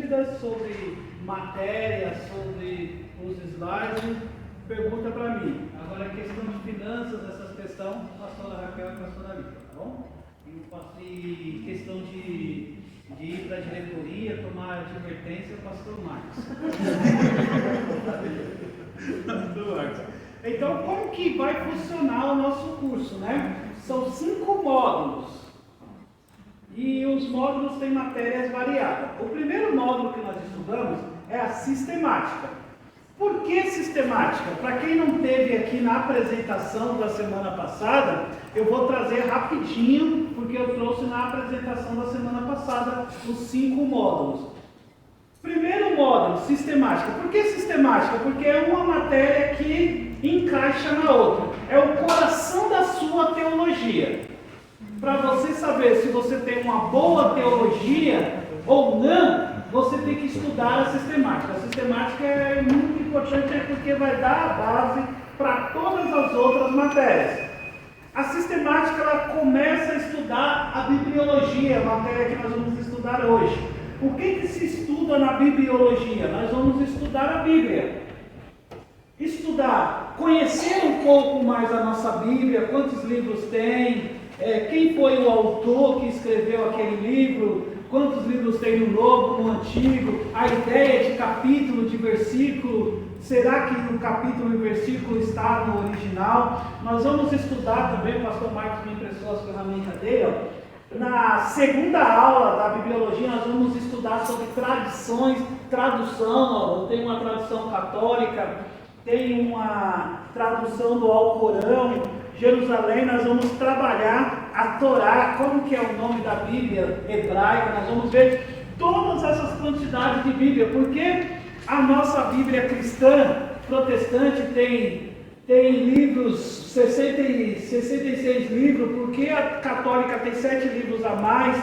dúvidas sobre matéria, sobre os slides, pergunta para mim. Agora, a questão de finanças, essas questões, pastora Raquel e pastora Lívia, tá bom? E questão de ir para a diretoria, tomar advertência, pastor Marcos. Então, como que vai funcionar o nosso curso, né? São 5 módulos. E os módulos têm matérias variadas. O primeiro módulo que nós estudamos é a sistemática. Por que sistemática? Para quem não teve aqui na apresentação da semana passada, eu vou trazer rapidinho, porque eu trouxe na apresentação da semana passada os 5 módulos. Primeiro módulo, sistemática. Por que sistemática? Porque é uma matéria que encaixa na outra. É o coração da sua teologia. Para você saber se você tem uma boa teologia ou não, você tem que estudar a sistemática. A sistemática é muito importante porque vai dar a base para todas as outras matérias. A sistemática ela começa a estudar a bibliologia, a matéria que nós vamos estudar hoje. O que se estuda na bibliologia? Nós vamos estudar a Bíblia. Estudar, conhecer um pouco mais a nossa Bíblia, quantos livros tem, quem foi o autor que escreveu aquele livro, quantos livros tem no Novo, no Antigo, a ideia de capítulo, de versículo, será que o capítulo e o versículo está no original? Nós vamos estudar também, o pastor Marcos me emprestou as ferramentas dele, na segunda aula da bibliologia nós vamos estudar sobre tradições, tradução, tem uma tradução católica, tem uma tradução do Alcorão, Jerusalém, nós vamos trabalhar a Torá, como que é o nome da Bíblia hebraica, nós vamos ver todas essas quantidades de Bíblia, porque a nossa Bíblia cristã, protestante, tem livros, 66 livros, porque a católica tem 7 livros a mais,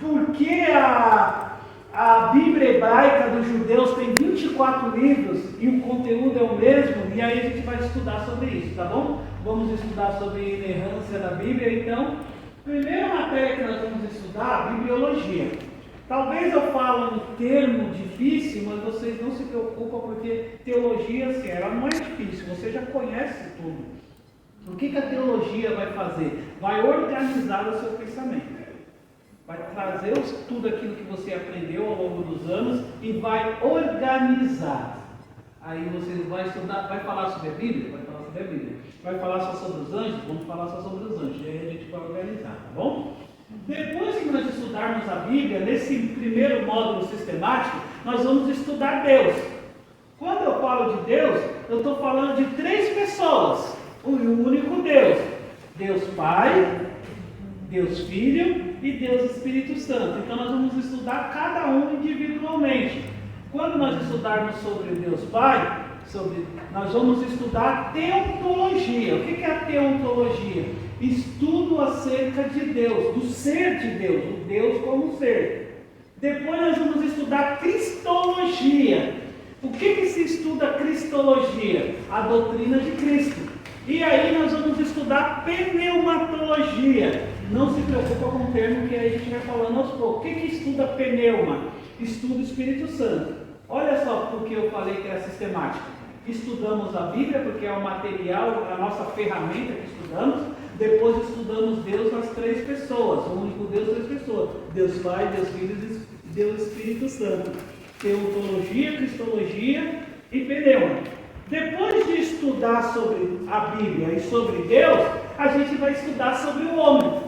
porque a Bíblia hebraica dos judeus tem 24 livros e o conteúdo é o mesmo, e aí a gente vai estudar sobre isso, tá bom? Vamos estudar sobre a inerrância da Bíblia, então, primeira matéria que nós vamos estudar, bibliologia. Talvez eu fale um termo difícil, mas vocês não se preocupam, porque teologia, assim, ela não é difícil, você já conhece tudo. O que a teologia vai fazer? Vai organizar o seu pensamento. Vai trazer tudo aquilo que você aprendeu ao longo dos anos e vai organizar. Aí você vai estudar, vai falar sobre a Bíblia? Vai falar sobre a Bíblia. Vai falar só sobre os anjos? Vamos falar só sobre os anjos. E aí a gente vai organizar, tá bom? Depois que nós estudarmos a Bíblia, nesse primeiro módulo sistemático, nós vamos estudar Deus. Quando eu falo de Deus, eu estou falando de 3 pessoas. O único Deus. Deus Pai, Deus Filho e Deus Espírito Santo. Então nós vamos estudar cada um individualmente. Quando nós estudarmos sobre Deus Pai, nós vamos estudar teontologia. O que é a teontologia? Estudo acerca de Deus, do ser de Deus, o Deus como ser. Depois nós vamos estudar cristologia. O que se estuda cristologia? A doutrina de Cristo. E aí nós vamos estudar pneumatologia. Não se preocupa com o termo que aí a gente vai falando aos poucos. O que estuda pneuma? Estuda o Espírito Santo. Olha só porque eu falei que era sistemática. Estudamos a Bíblia, porque é o material, a nossa ferramenta que estudamos. Depois estudamos Deus nas 3 pessoas, o único Deus, 3 pessoas. Deus Pai, Deus Filho e Deus Espírito Santo. Teontologia, cristologia e pneuma. Depois de estudar sobre a Bíblia e sobre Deus, a gente vai estudar sobre o homem.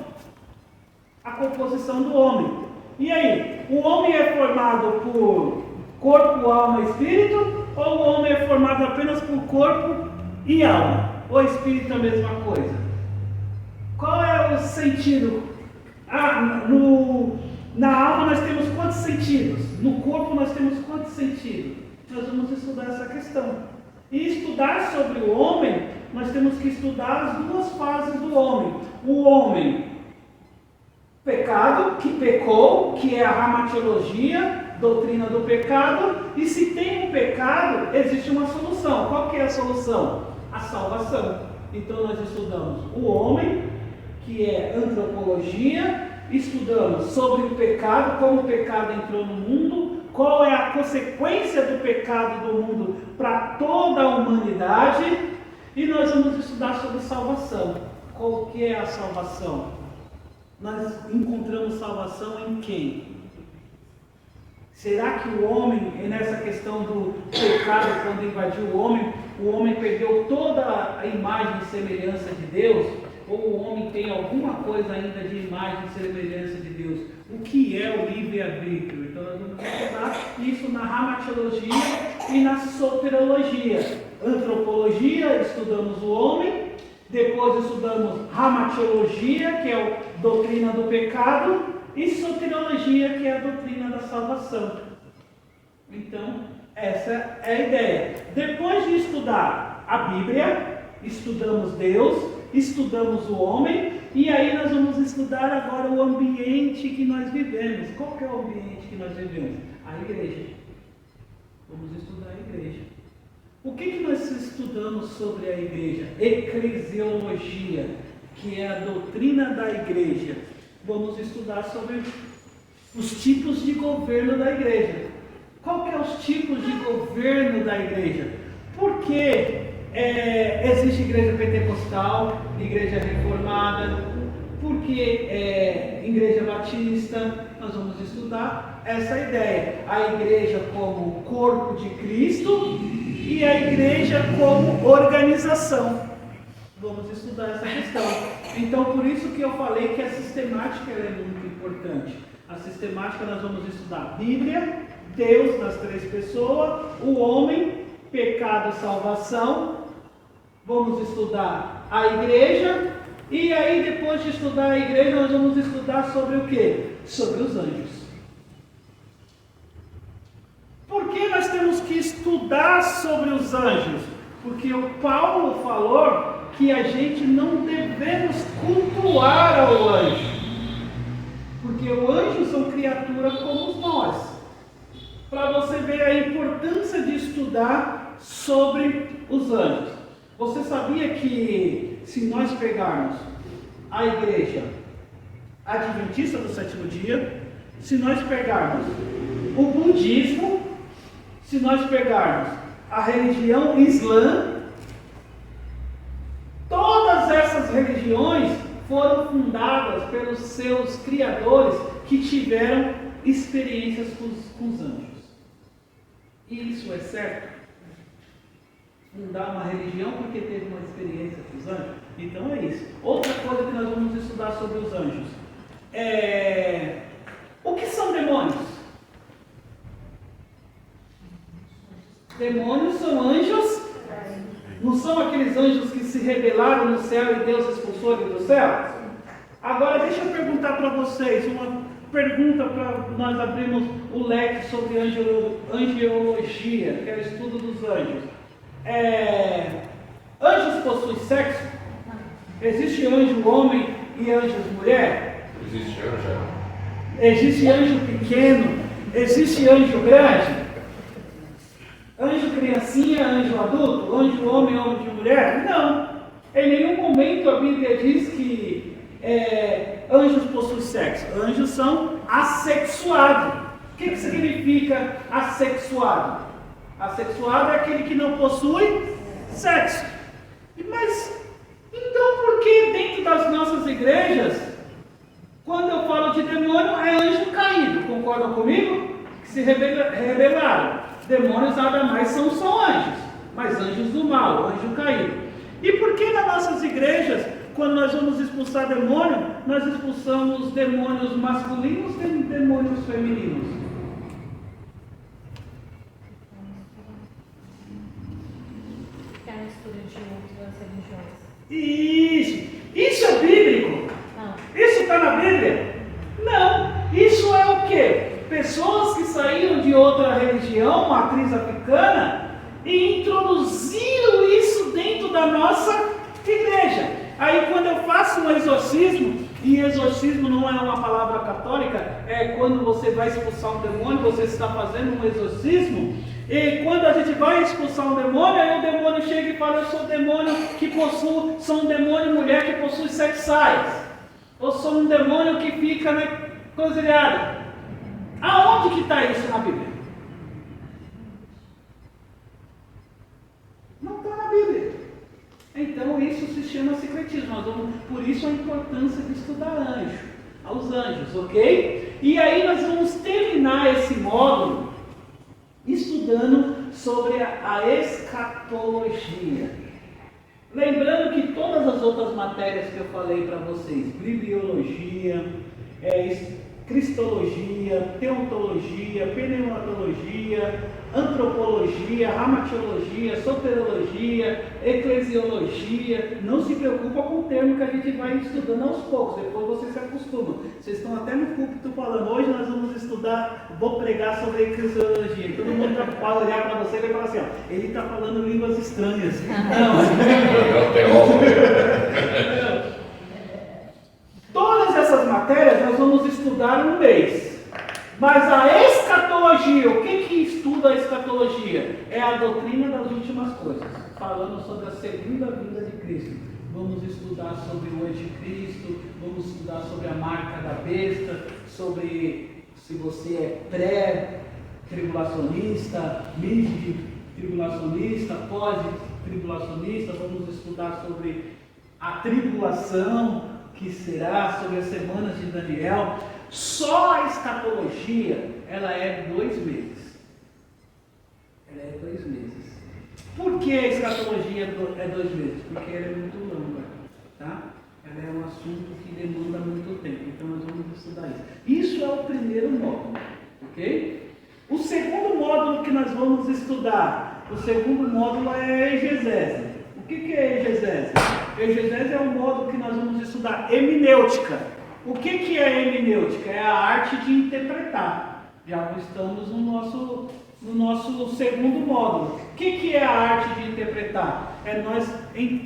A composição do homem. E aí, o homem é formado por corpo, alma e espírito? Ou o homem é formado apenas por corpo e alma? Ou espírito é a mesma coisa? Qual é o sentido? Na alma nós temos quantos sentidos? No corpo nós temos quantos sentidos? Nós vamos estudar essa questão. E estudar sobre o homem, nós temos que estudar as 2 fases do homem. O homem pecado, que pecou, que é a ramatiologia, doutrina do pecado, e se tem um pecado, existe uma solução. Qual que é a solução? A salvação. Então nós estudamos o homem, que é antropologia, estudamos sobre o pecado, como o pecado entrou no mundo, qual é a consequência do pecado do mundo para toda a humanidade. E nós vamos estudar sobre salvação. Qual que é a salvação? Nós encontramos salvação em quem? Será que o homem, nessa questão do pecado, quando invadiu o homem perdeu toda a imagem e semelhança de Deus? Ou o homem tem alguma coisa ainda de imagem e semelhança de Deus? O que é o livre-arbítrio? Então nós vamos estudar isso na ramatiologia e na soteriologia. Antropologia, estudamos o homem. Depois estudamos ramatiologia, que é a doutrina do pecado. E soteriologia, que é a doutrina da salvação. Então, essa é a ideia. Depois de estudar a Bíblia, estudamos Deus, estudamos o homem, e aí nós vamos estudar agora o ambiente que nós vivemos. Qual que é o ambiente que nós vivemos? A igreja. Vamos estudar a igreja. O que nós estudamos sobre a igreja? Eclesiologia, que é a doutrina da igreja. Vamos estudar sobre os tipos de governo da igreja. Qual que é os tipos de governo da igreja? Por que existe igreja pentecostal, igreja reformada? Por que igreja batista? Nós vamos estudar essa ideia. A igreja como corpo de Cristo e a igreja como organização. Vamos estudar essa questão. Então, por isso que eu falei que a sistemática é muito importante. A sistemática nós vamos estudar Bíblia, Deus nas três pessoas, o homem, pecado e salvação. Vamos estudar a igreja. E aí, depois de estudar a igreja, nós vamos estudar sobre o quê? Sobre os anjos. Por que nós temos que estudar sobre os anjos? Porque o Paulo falou que a gente não devemos cultuar ao anjo. Porque o anjo são criaturas como nós. Para você ver a importância de estudar sobre os anjos. Você sabia que se nós pegarmos a igreja adventista do sétimo dia, se nós pegarmos o budismo, se nós pegarmos a religião islã, todas essas religiões foram fundadas pelos seus criadores que tiveram experiências com os anjos. E isso é certo? Fundar uma religião porque teve uma experiência com os anjos? Então é isso. Outra coisa que nós vamos estudar sobre os anjos. O que são demônios? Demônios são anjos. Não são aqueles anjos que se rebelaram no céu e Deus expulsou eles do céu? Agora deixa eu perguntar para vocês, uma pergunta para nós abrirmos o leque sobre angiologia, que é o estudo dos anjos. Anjos possuem sexo? Existe anjo homem e anjos mulher? Existe anjo? Existe anjo pequeno? Existe anjo grande? Anjo criancinha, anjo adulto? Anjo homem, anjo mulher? Não. Em nenhum momento a Bíblia diz que anjos possuem sexo. Anjos são assexuados. O que significa assexuado? Assexuado é aquele que não possui sexo. Mas, então por que dentro das nossas igrejas, quando eu falo de demônio, é anjo caído? Concordam comigo? Que se rebelaram. Demônios nada mais são anjos, mas anjos do mal, anjo caído. E por que nas nossas igrejas, quando nós vamos expulsar demônio, nós expulsamos demônios masculinos e demônios femininos? Que é a mistura de outras religiões. Isso é bíblico? Não. Isso está na Bíblia? Não. Isso é o quê? Pessoas que saíram de outra religião, matriz africana, e introduziram isso dentro da nossa igreja. Aí quando eu faço um exorcismo, e exorcismo não é uma palavra católica, é quando você vai expulsar um demônio, você está fazendo um exorcismo, e quando a gente vai expulsar um demônio, aí o demônio chega e fala: eu sou um demônio que possui, sou um demônio mulher que possui sexais, ou sou um demônio que fica na cruzilhada. Aonde que está isso na Bíblia? por isso a importância de estudar aos anjos, ok? E aí nós vamos terminar esse módulo estudando sobre a escatologia. Lembrando que todas as outras matérias que eu falei para vocês, bibliologia, cristologia, teontologia, pneumatologia, antropologia, ramatiologia, soteriologia, eclesiologia, não se preocupa com o termo que a gente vai estudando aos poucos, depois você se acostuma. Vocês estão até no púlpito falando, hoje nós vamos estudar, vou pregar sobre eclesiologia. Todo mundo vai olhar para você e vai falar assim, ó, ele está falando línguas estranhas. Todas essas matérias nós vamos estudar em um mês. Mas a escatologia, o que estuda a escatologia? É a doutrina das últimas coisas, falando sobre a segunda vinda de Cristo. Vamos estudar sobre o anticristo, vamos estudar sobre a marca da besta, sobre se você é pré-tribulacionista, mid-tribulacionista, pós-tribulacionista, vamos estudar sobre a tribulação, que será sobre as semanas de Daniel. Só a escatologia, ela é 2 meses. Ela é 2 meses. Por que a escatologia é 2 meses? Porque ela é muito longa, tá? Ela é um assunto que demanda muito tempo, então nós vamos estudar isso. Isso é o primeiro módulo, ok? O segundo módulo que nós vamos estudar, o segundo módulo é exegese. O que é exegese? Exegese é um módulo que nós vamos estudar hermenêutica. O que é hermenêutica? É a arte de interpretar. Já estamos no nosso segundo módulo. O que é a arte de interpretar? É nós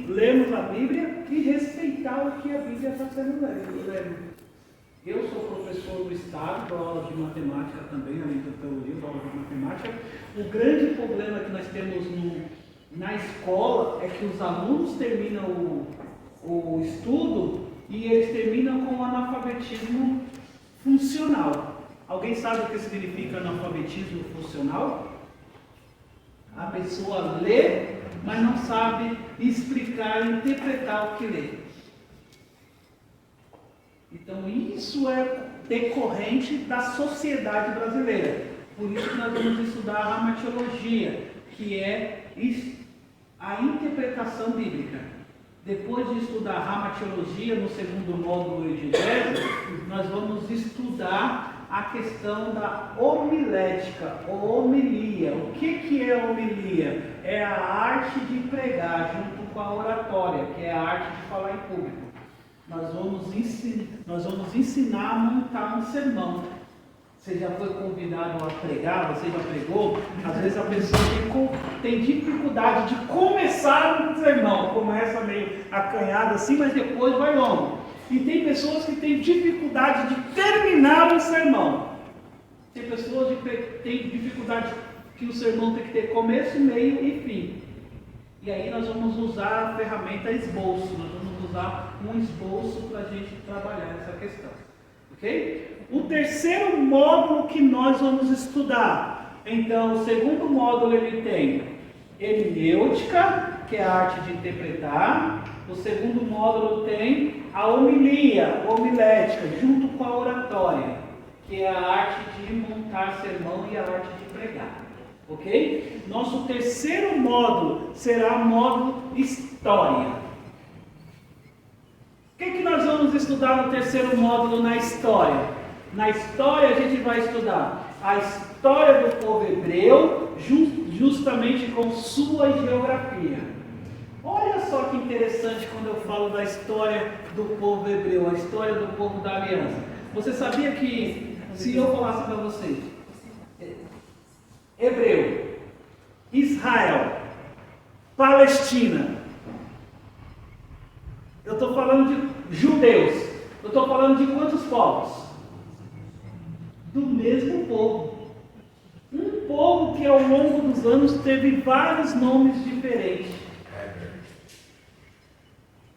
lermos a Bíblia e respeitar o que a Bíblia está sendo lida. Eu sou professor do Estado, dou aula de matemática também, além da teoria, dou aula de matemática. O grande problema que nós temos na escola é que os alunos terminam o estudo e eles terminam com o analfabetismo funcional. Alguém sabe o que significa analfabetismo funcional? A pessoa lê, mas não sabe explicar e interpretar o que lê. Então isso é decorrente da sociedade brasileira. Por isso que nós vamos estudar a ramatiologia, que é a interpretação bíblica. Depois de estudar a ramatiologia, no segundo módulo exegese, nós vamos estudar a questão da homilética, ou homilia. O que é homilia? É a arte de pregar junto com a oratória, que é a arte de falar em público. Nós vamos ensinar a montar um sermão. Você já foi convidado a pregar, você já pregou? Às vezes a pessoa tem dificuldade de começar um sermão. Começa meio acanhado assim, mas depois vai longo. E tem pessoas que têm dificuldade de terminar um sermão. Tem pessoas que têm dificuldade que o sermão tem que ter começo, meio e fim. E aí nós vamos usar a ferramenta esboço. Nós vamos usar um esboço para a gente trabalhar essa questão. Ok? O terceiro módulo que nós vamos estudar. Então, o segundo módulo ele tem hermenêutica, que é a arte de interpretar. O segundo módulo tem a homilia, homilética, junto com a oratória, que é a arte de montar sermão e a arte de pregar. Ok? Nosso terceiro módulo será o módulo história. O que nós vamos estudar no terceiro módulo na história? Na história a gente vai estudar a história do povo hebreu, justamente com sua geografia. Olha só que interessante quando eu falo da história do povo hebreu, a história do povo da aliança. Você sabia que, se eu falasse para vocês, hebreu, Israel, Palestina, eu estou falando de judeus, eu estou falando de quantos povos? Do mesmo povo. Um povo que ao longo dos anos teve vários nomes diferentes.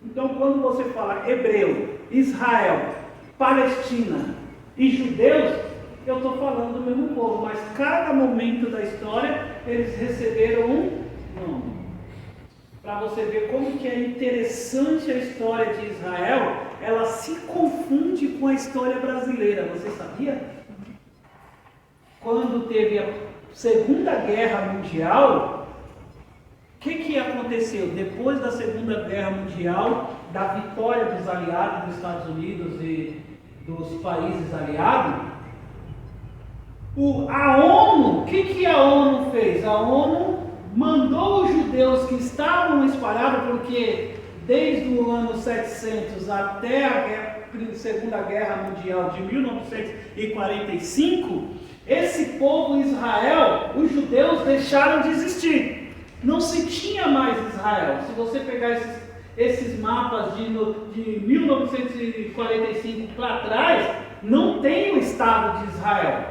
Então, quando você fala hebreu, Israel, Palestina e judeus, eu estou falando do mesmo povo, mas cada momento da história eles receberam um nome. para você ver como que é interessante a história de Israel, ela se confunde com a história brasileira. Você sabia? Quando teve a Segunda Guerra Mundial, o que aconteceu? Depois da Segunda Guerra Mundial, da vitória dos aliados dos Estados Unidos e dos países aliados, a ONU, o que a ONU fez? A ONU mandou os judeus que estavam espalhados, porque desde o ano 700 até a Segunda Guerra Mundial de 1945, esse povo Israel, os judeus deixaram de existir. Não se tinha mais Israel. Se você pegar esses mapas de 1945 para trás, não tem o Estado de Israel.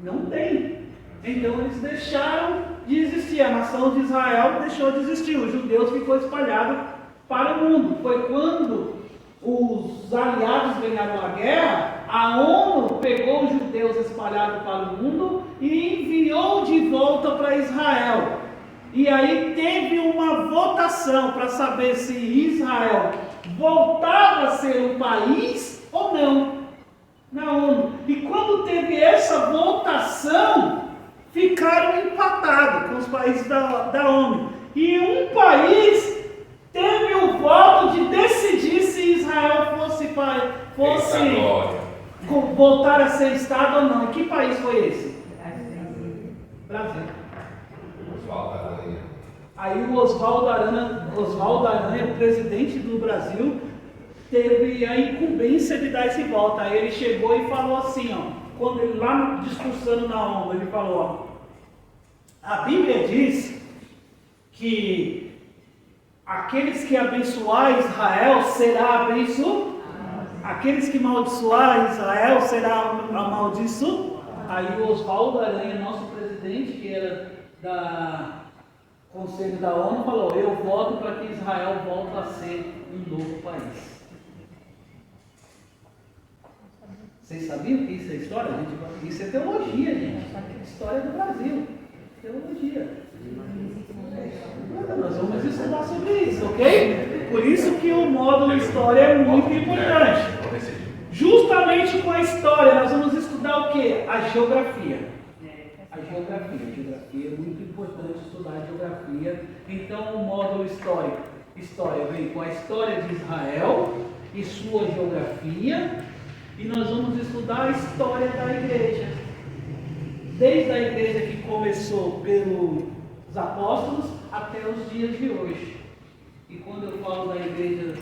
Não tem. Então eles deixaram de existir. A nação de Israel deixou de existir. Os judeus ficou espalhado para o mundo. Foi quando os aliados ganharam a guerra, a ONU pegou os judeus espalhados para o mundo e enviou de volta para Israel. E aí teve uma votação para saber se Israel voltava a ser um país ou não, na ONU. E quando teve essa votação, ficaram empatados com os países da ONU. E um país teve o voto de decidir se Israel fosse voltar a ser Estado ou não. Que país foi esse? Brasil. Aí o Oswaldo Aranha, o presidente do Brasil, teve a incumbência de dar esse voto. Aí ele chegou e falou assim, quando ele lá discursando na ONU, ele falou, a Bíblia diz que aqueles que abençoar Israel será abençoado, aqueles que amaldiçoar Israel será amaldiçoado. Aí o Oswaldo Aranha, nosso presidente, que era da Conselho da ONU, falou, eu voto para que Israel volte a ser um novo país. Vocês sabiam que isso é história? Isso é teologia, gente. História do Brasil. Teologia. Nós vamos estudar sobre isso, ok? Por isso que o módulo História é muito importante. Justamente com a história, nós vamos estudar o quê? A geografia. A geografia é muito importante estudar a geografia. Então, o módulo história vem com a história de Israel e sua geografia, e nós vamos estudar a história da igreja. Desde a igreja que começou pelos apóstolos até os dias de hoje. E quando eu falo da igreja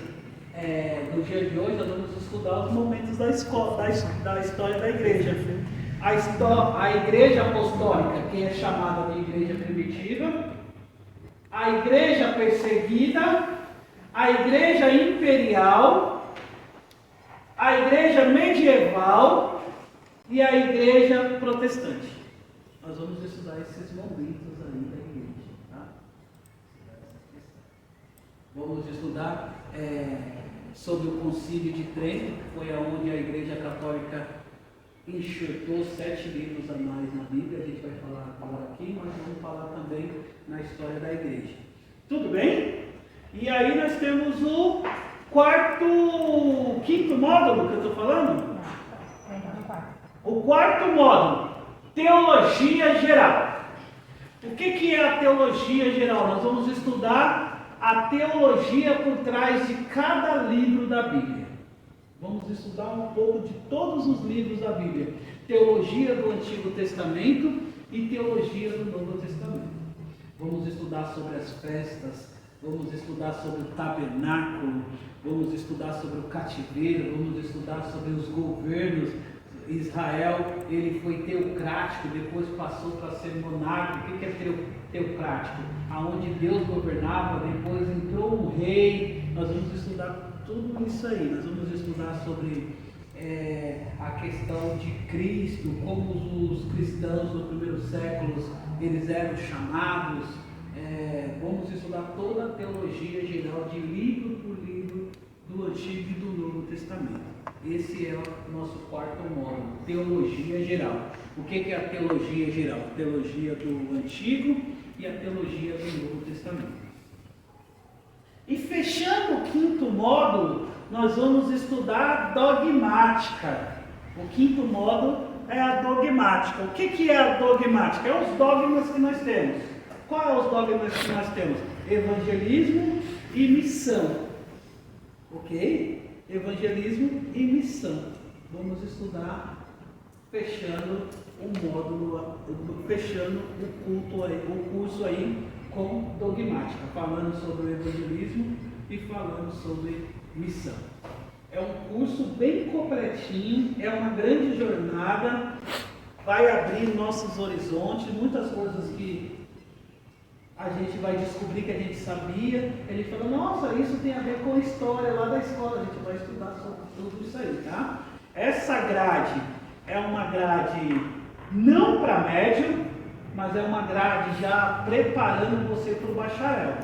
do dia de hoje, nós vamos estudar os momentos da história da igreja. A igreja apostólica, que é chamada de igreja primitiva, a igreja perseguida, a igreja imperial, a igreja medieval e a igreja protestante. Nós vamos estudar esses momentos aí da igreja. Tá? Vamos estudar sobre o Concílio de Trento, que foi onde a igreja católica enxertou 7 livros a mais na Bíblia. A gente vai falar agora aqui, mas vamos falar também na história da igreja. Tudo bem? E aí nós temos o quinto módulo que eu estou falando? O quarto módulo, teologia geral. O que é a teologia geral? Nós vamos estudar a teologia por trás de cada livro da Bíblia. Vamos estudar um pouco de todos os livros da Bíblia. Teologia do Antigo Testamento e teologia do Novo Testamento. Vamos estudar sobre as festas, vamos estudar sobre o tabernáculo, vamos estudar sobre o cativeiro, vamos estudar sobre os governos. Israel, ele foi teocrático, depois passou para ser monárquico. O que é teocrático? Aonde Deus governava, depois entrou um rei. Nós vamos estudar tudo isso aí. Nós vamos estudar sobre a questão de Cristo, como os cristãos dos primeiros séculos eles eram chamados. Vamos estudar toda a teologia geral, de livro por livro, do Antigo e do Novo Testamento. Esse é o nosso quarto módulo, teologia geral. O que é a teologia geral? A teologia do Antigo e a teologia do Novo Testamento. E fechando o 5º módulo, nós vamos estudar dogmática. O 5º módulo é a dogmática. O que é a dogmática? É os dogmas que nós temos. Qual é os dogmas que nós temos? Evangelismo e missão. Ok? Evangelismo e missão. Vamos estudar fechando o módulo, fechando o curso aí com dogmática, falando sobre o evangelismo e falando sobre missão. É um curso bem completinho, é uma grande jornada, vai abrir nossos horizontes, muitas coisas que a gente vai descobrir que a gente sabia. A gente fala, nossa, isso tem a ver com a história lá da escola, a gente vai estudar sobre tudo isso aí, tá? Essa grade é uma grade não para médio, mas é uma grade já preparando você para o bacharel.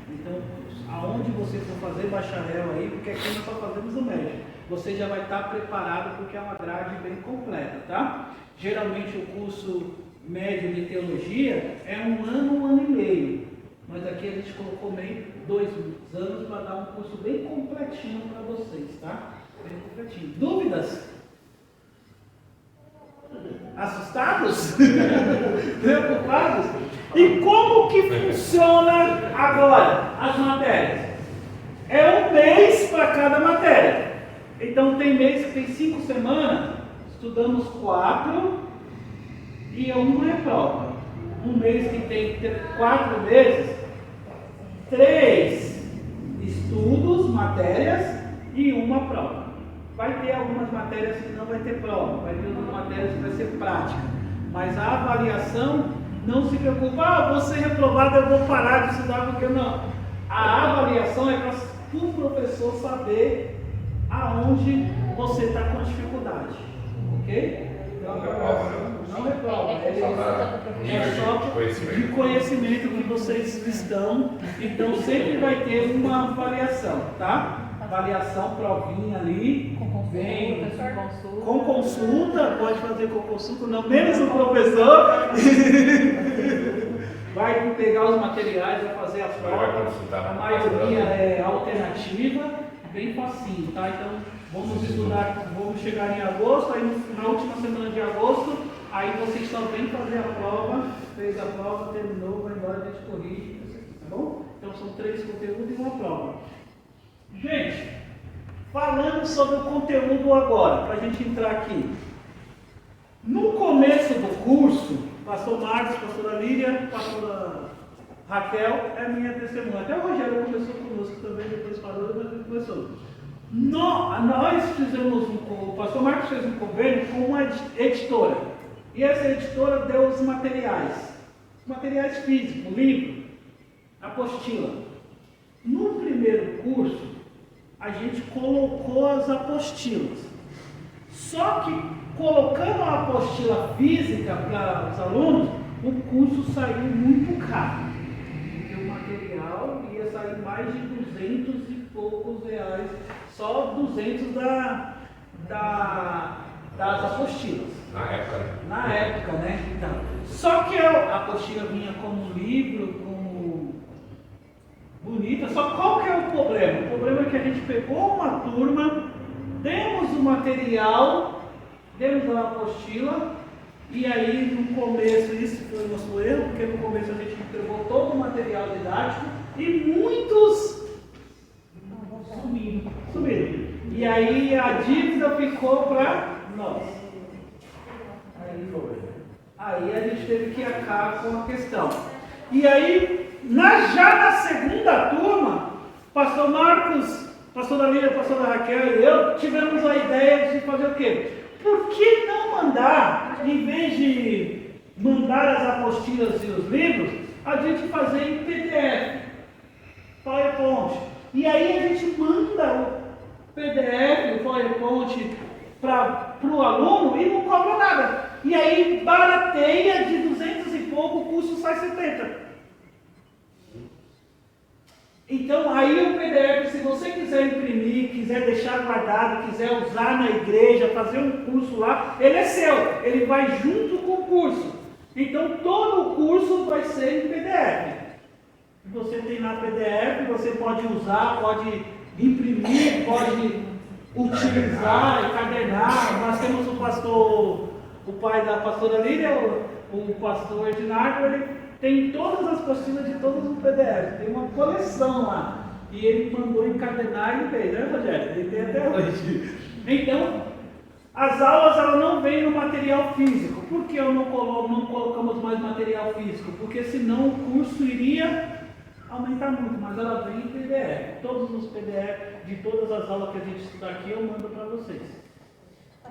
Então, aonde você for fazer bacharel aí, porque aqui nós só fazemos o médio, você já vai estar preparado porque é uma grade bem completa, tá? Geralmente o curso médio de teologia é 1 ano, 1 ano e meio, mas aqui a gente colocou meio 2 anos para dar um curso bem completinho para vocês, tá? Bem completinho. Dúvidas? Assustados? Preocupados? E como que funciona agora as matérias? É 1 mês para cada matéria. Então tem mês que tem 5 semanas, estudamos 4 e 1 é prova. 1 mês que tem 4 meses, 3 estudos, matérias e 1 prova. Vai ter algumas matérias que não vai ter prova, vai ter algumas matérias que vai ser prática. Mas a avaliação, não se preocupa, vou ser reprovado, eu vou parar de estudar, porque não. A avaliação é para o professor saber aonde você está com dificuldade. Ok? Então, não reprova, é só de conhecimento que vocês estão. Então sempre vai ter uma avaliação, tá? Avaliação, provinha ali, com consulta, pode fazer com consulta, não menos o professor. Vai pegar os materiais, vai fazer a prova, a maioria é alternativa, bem facinho, tá? Então vamos estudar, vamos chegar em agosto, aí na última semana de agosto, aí vocês só vêm fazer a prova, fez a prova, terminou, vai embora, a gente corrige, tá bom? Então são 3 conteúdos e 1 prova. Gente, falando sobre o conteúdo agora, para a gente entrar aqui. No começo do curso, pastor Marcos, pastora Lília, pastora Raquel é minha testemunha. Até o Rogério começou conosco também, depois parou, mas ele começou. Nós fizemos, o pastor Marcos fez um convênio com uma editora. E essa editora deu os materiais físicos, livro, apostila. No primeiro curso, a gente colocou as apostilas. Só que colocando a apostila física para os alunos, o curso saiu muito caro. Porque o material ia sair mais de 200 e poucos reais, só 200 das apostilas. Na época, né? Então, só que a apostila vinha como livro, como bonita, só qual que é o problema? O problema é que a gente pegou uma turma, demos o material, demos a apostila, e aí no começo, isso foi o nosso erro, porque no começo a gente entregou todo o material didático e muitos sumiram. E aí a dívida ficou para nós. Aí a gente teve que acabar com a questão. E aí, já na segunda turma, pastor Marcos, pastora Lília, pastora Raquel e eu tivemos a ideia de fazer o quê? Por que não mandar, em vez de mandar as apostilas e os livros, a gente fazer em PDF, PowerPoint. E aí a gente manda o PDF, o PowerPoint para o aluno e não cobra nada. E aí barateia de 200 e pouco, o custo sai 70. Então aí o PDF, se você quiser imprimir, quiser deixar guardado, quiser usar na igreja, fazer um curso lá, ele é seu, ele vai junto com o curso. Então todo o curso vai ser em PDF. Você tem na PDF, você pode usar, pode imprimir, pode utilizar, encadernar. Nós temos o pai da pastora Lília, o pastor Ednardo, ele tem todas as apostilas de todos os PDF, tem uma coleção lá. E ele mandou encadernar e fez, né, Rogério? Ele tem até hoje. Então, as aulas elas não vêm no material físico. Por que não colocamos mais material físico? Porque senão o curso iria aumentar muito, mas ela vem em PDF. Todos os PDF de todas as aulas que a gente estudar aqui eu mando para vocês.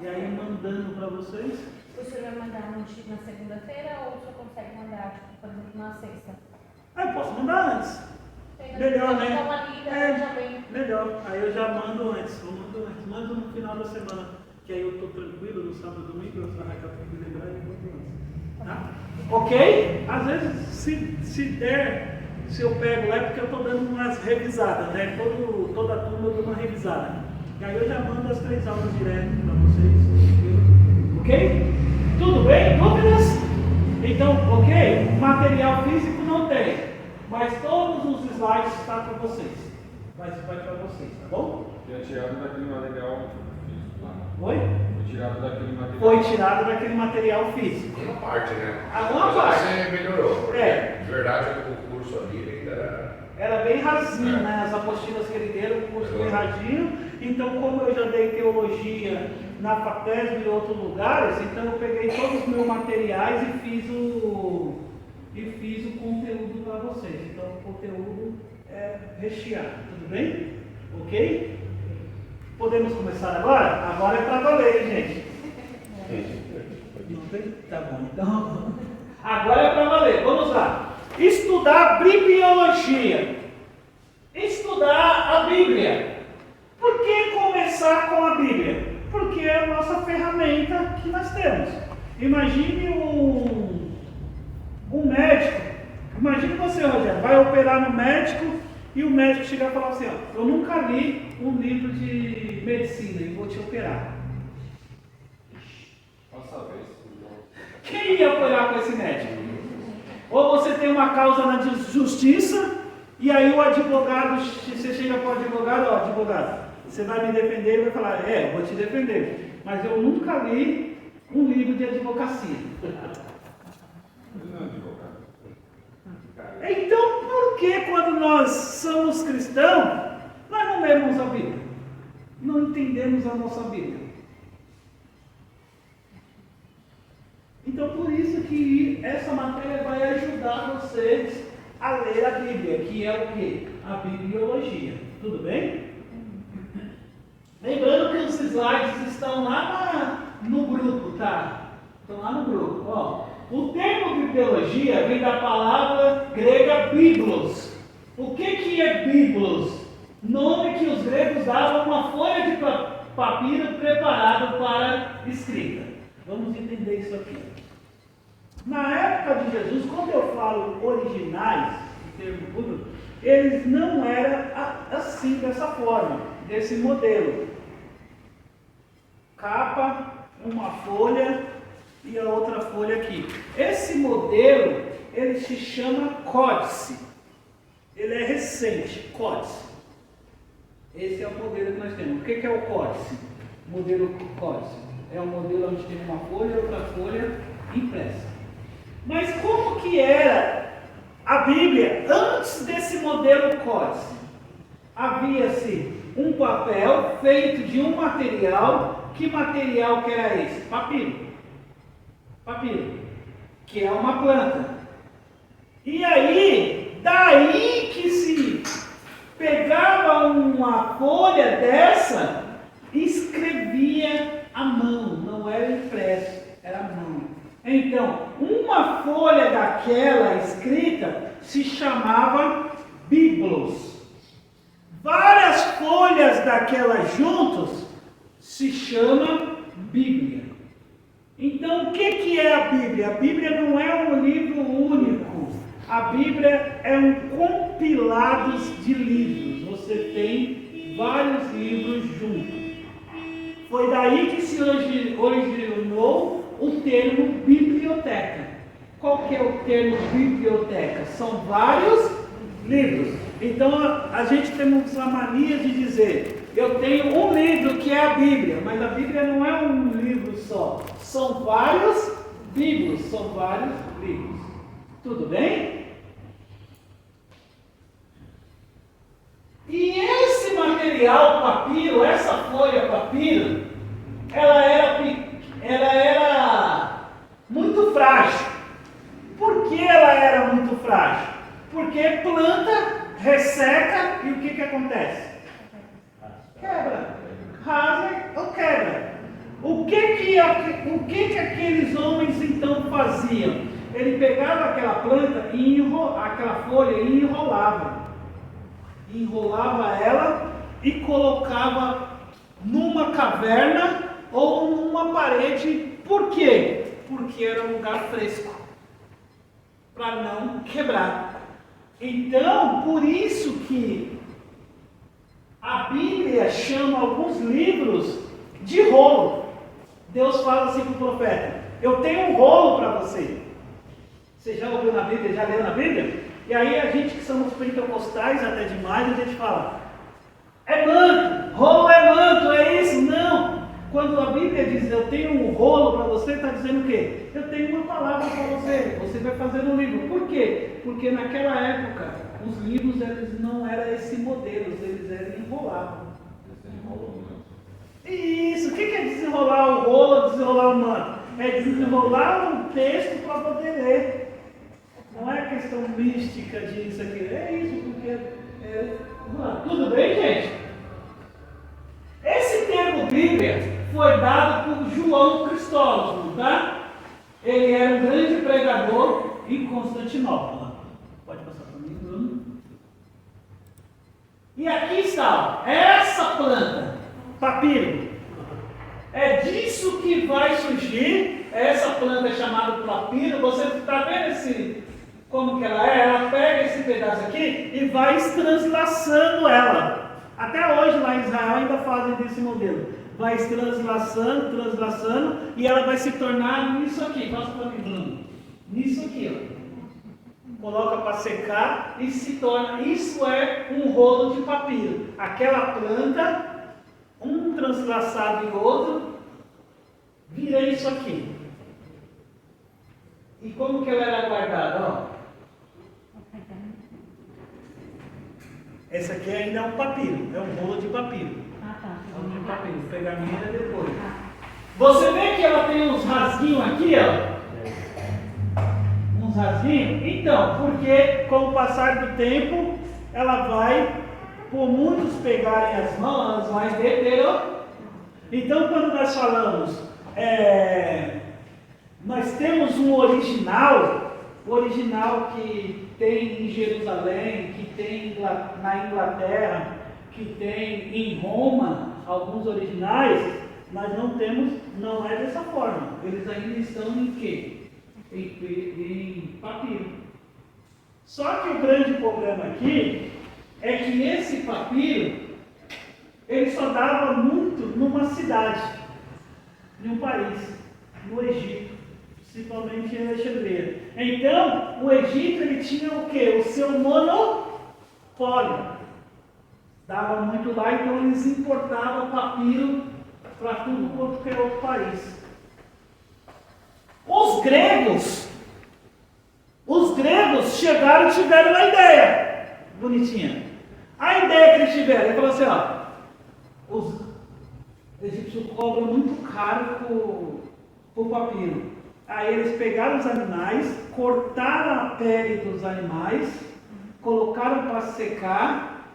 E aí, mandando para vocês. O senhor vai mandar na segunda-feira ou o senhor consegue mandar, tipo, por exemplo, na sexta? Eu posso mandar antes. Melhor, né? Melhor. Aí eu já mando antes. Mando no final da semana. Que aí eu estou tranquilo no sábado e domingo, eu só acabo de lembrar e mando antes. Tá? Ok? Às vezes, se der, se eu pego lá, é porque eu estou dando umas revisadas, né? Toda a turma eu dou uma revisada. E aí eu já mando as 3 aulas direto para vocês. Ok? Tudo bem? Dúvidas? Então, ok? Material físico não tem, mas todos os slides estão para vocês. Vai para vocês, tá bom? E é tirado daquele material físico lá. Oi? Foi tirado daquele material físico. Uma parte, né? Uma parte. Você melhorou. É. De verdade, o curso ali ainda era bem rasinho, né? As apostilas que ele deu, o curso bem rasinho. Então, como eu já dei teologia na FATESB e em outros lugares, então eu peguei todos os meus materiais e fiz o conteúdo para vocês. Então, o conteúdo é recheado, tudo bem? Ok? Podemos começar agora? Agora é para valer, gente. Não tem? Tá bom, então. Agora é para valer. Vamos lá. Estudar bibliologia. Estudar a Bíblia. Por que começar com a Bíblia? Porque é a nossa ferramenta que nós temos. Imagine um médico. Imagine você, Rogério, vai operar no médico e o médico chegar e falar assim, ó, eu nunca li um livro de medicina e vou te operar. Quem ia operar com esse médico? Ou você tem uma causa na justiça e aí o advogado, você chega para o advogado, ó, advogado, você vai me defender, ele vai falar, eu vou te defender, mas eu nunca li um livro de advocacia. Então, por que quando nós somos cristãos, nós não lemos a Bíblia? Não entendemos a nossa Bíblia? Então, por isso que essa matéria vai ajudar vocês a ler a Bíblia, que é o quê? A bibliologia. Tudo bem? Lembrando que os slides estão lá no grupo, tá? Estão lá no grupo, ó. O termo bibliologia vem da palavra grega biblos. O que é biblos? Nome que os gregos davam a uma folha de papiro preparado para escrita. Vamos entender isso aqui. Na época de Jesus, quando eu falo originais, o termo puro, eles não eram assim, dessa forma, desse modelo. Capa, uma folha e a outra folha aqui. Esse modelo, ele se chama códice. Ele é recente, códice. Esse é o modelo que nós temos. O que é o códice? O modelo códice. É um modelo onde tem uma folha e outra folha impressa. Mas como que era a Bíblia antes desse modelo códice? Havia-se um papel feito de um material. Que material que era esse? Papiro. Papiro, que é uma planta. E aí, daí que se pegava uma folha dessa e escrevia à mão, não era impresso, era à mão. Então, uma folha daquela escrita se chamava biblos. Várias folhas daquelas juntos se chama Bíblia. Então, o que é a Bíblia? A Bíblia não é um livro único. A Bíblia é um compilado de livros. Você tem vários livros juntos. Foi daí que se originou o termo biblioteca. Qual que é o termo biblioteca? São vários livros. Então a gente tem uma mania de dizer, eu tenho um livro que é a Bíblia, mas a Bíblia não é um livro só, são vários livros, são vários livros. Tudo bem? E esse material papiro, essa folha papiro, ela era muito frágil. Por que ela era muito frágil? Porque planta, resseca e o que acontece? Quebra. Rasga ou quebra. O que aqueles homens então faziam? Ele pegava aquela planta, aquela folha e enrolava ela e colocava numa caverna ou numa parede. Por quê? Porque era um lugar fresco, para não quebrar. Então, por isso que a Bíblia chama alguns livros de rolo. Deus fala assim para o profeta, eu tenho um rolo para você. Você já ouviu na Bíblia, já leu na Bíblia? E aí a gente que somos pentecostais até demais, a gente fala, é manto, rolo é manto, é isso? Não! Quando a Bíblia diz, eu tenho um rolo para você, está dizendo o quê? Eu tenho uma palavra para você, você vai fazer um livro. Por quê? Porque naquela época, os livros eles não eram esse modelo, eles eram enrolados. Isso, o que é desenrolar o rolo, desenrolar o manto? É desenrolar um texto para poder ler. Não é questão mística disso aqui, é isso, porque... Tudo bem, gente? Esse termo Bíblia foi dado por João Cristólogo, tá? Ele era um grande pregador em Constantinopla. Pode passar para mim, Bruno. E aqui está, essa planta, papiro. É disso que vai surgir, essa planta chamada papiro. Você está vendo como que ela é? Ela pega esse pedaço aqui e vai translaçando ela. Até hoje lá em Israel ainda fazem desse modelo. Vai translaçando e ela vai se tornar nisso aqui. Passa para mim, Bruno. Nisso aqui, ó. Coloca para secar e se torna. Isso é um rolo de papiro. Aquela planta, um translaçado e outro, vira isso aqui. E como que ela era guardada? Ó. Esse aqui ainda é um papiro, é um rolo de papiro. Rolo de papiro, pergaminho é depois. Você vê que ela tem uns rasguinhos aqui, ó. Uns rasguinhos? Então, porque com o passar do tempo, ela vai, por muitos pegarem as mãos, elas vão derreter, ó. Então, quando nós falamos, nós temos um original que tem em Jerusalém, que tem na Inglaterra, que tem em Roma, alguns originais, nós não temos, não é dessa forma. Eles ainda estão em quê? Em papiro. Só que o grande problema aqui é que esse papiro, ele só dava muito numa cidade, em um país, no Egito. Principalmente em Alexandria. Então, o Egito ele tinha o quê? O seu monopólio. Dava muito lá, então eles importavam papiro para tudo quanto é outro país. Os gregos chegaram e tiveram uma ideia bonitinha. A ideia que eles tiveram, ele falou assim, ó, os egípcios cobram muito caro por papiro. Aí eles pegaram os animais, cortaram a pele dos animais, colocaram para secar,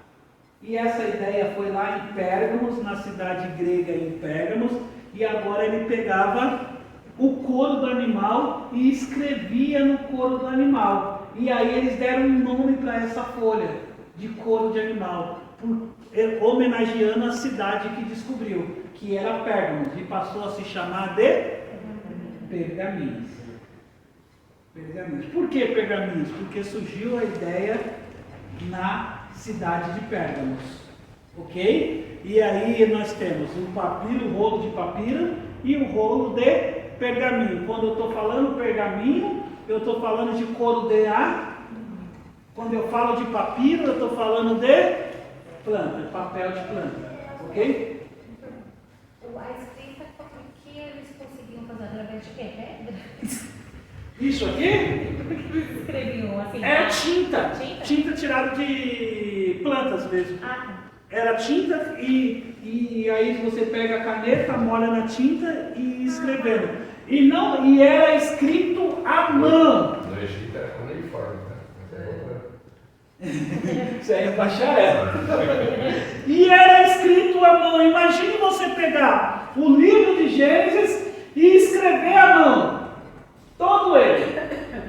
e essa ideia foi lá em Pérgamos, na cidade grega em Pérgamos, e agora ele pegava o couro do animal e escrevia no couro do animal. E aí eles deram um nome para essa folha de couro de animal, homenageando a cidade que descobriu, que era Pérgamos, e passou a se chamar de pergaminhos. Por que pergaminhos? Porque surgiu a ideia na cidade de Pérgamos. Ok? E aí nós temos um papiro, um rolo de papiro e um rolo de pergaminho. Quando eu estou falando pergaminho, eu estou falando de couro de Quando eu falo de papiro, eu estou falando de planta, papel de planta. Ok? A escrita, o que eles conseguiam fazer através de quê? Pedra? Isso aqui Escreviam assim? é tinta. Tinta? Tinta tirada de plantas mesmo. Ah, tá. Era tinta e aí você pega a caneta, molha na tinta e escrevendo. E era escrito à mão. No Egito era cuneiforme, tá? Isso aí é bacharel. E era escrito à mão. Imagine você pegar o livro de Gênesis e escrever à mão. Todo ele.